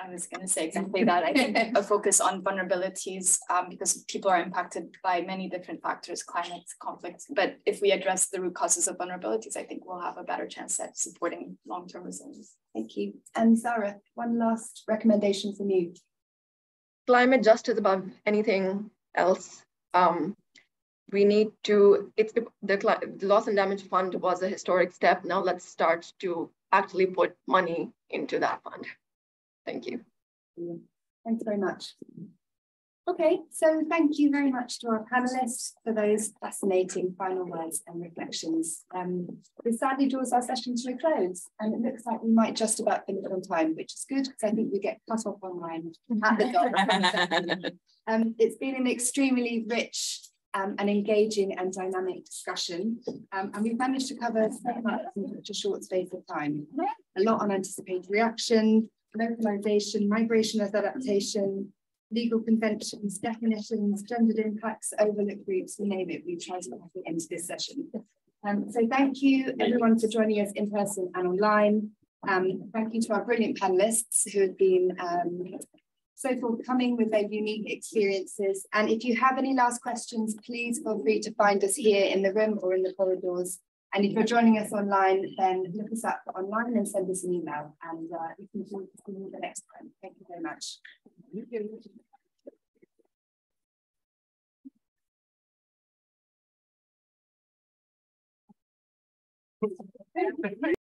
Speaker 4: I was going to say exactly that. I think a focus on vulnerabilities because people are impacted by many different factors, climate, conflict. But if we address the root causes of vulnerabilities, I think we'll have a better chance at supporting long-term resilience.
Speaker 1: Thank you. And Sarah, one last recommendation from you.
Speaker 3: Climate justice above anything else. We need to, the loss and damage fund was a historic step. Now let's start to actually put money into that fund. Thank you.
Speaker 1: Thanks very much. Okay, so thank you very much to our panelists for those fascinating final words and reflections. This sadly draws our session to a close, and it looks like we might just about finish on time, which is good because I think we get cut off online at the dot. It's been an extremely rich and engaging and dynamic discussion, and we've managed to cover so much in such a short space of time. A lot on anticipatory action, localization, migration as adaptation, legal conventions, definitions, gendered impacts, overlooked groups, you name it, we've tried to put it into this session. So thank you everyone for joining us in person and online. Thank you to our brilliant panelists who have been so forthcoming with their unique experiences. And if you have any last questions, please feel free to find us here in the room or in the corridors. And if you're joining us online, then look us up online and send us an email. And we can see you the next time. Thank you very much.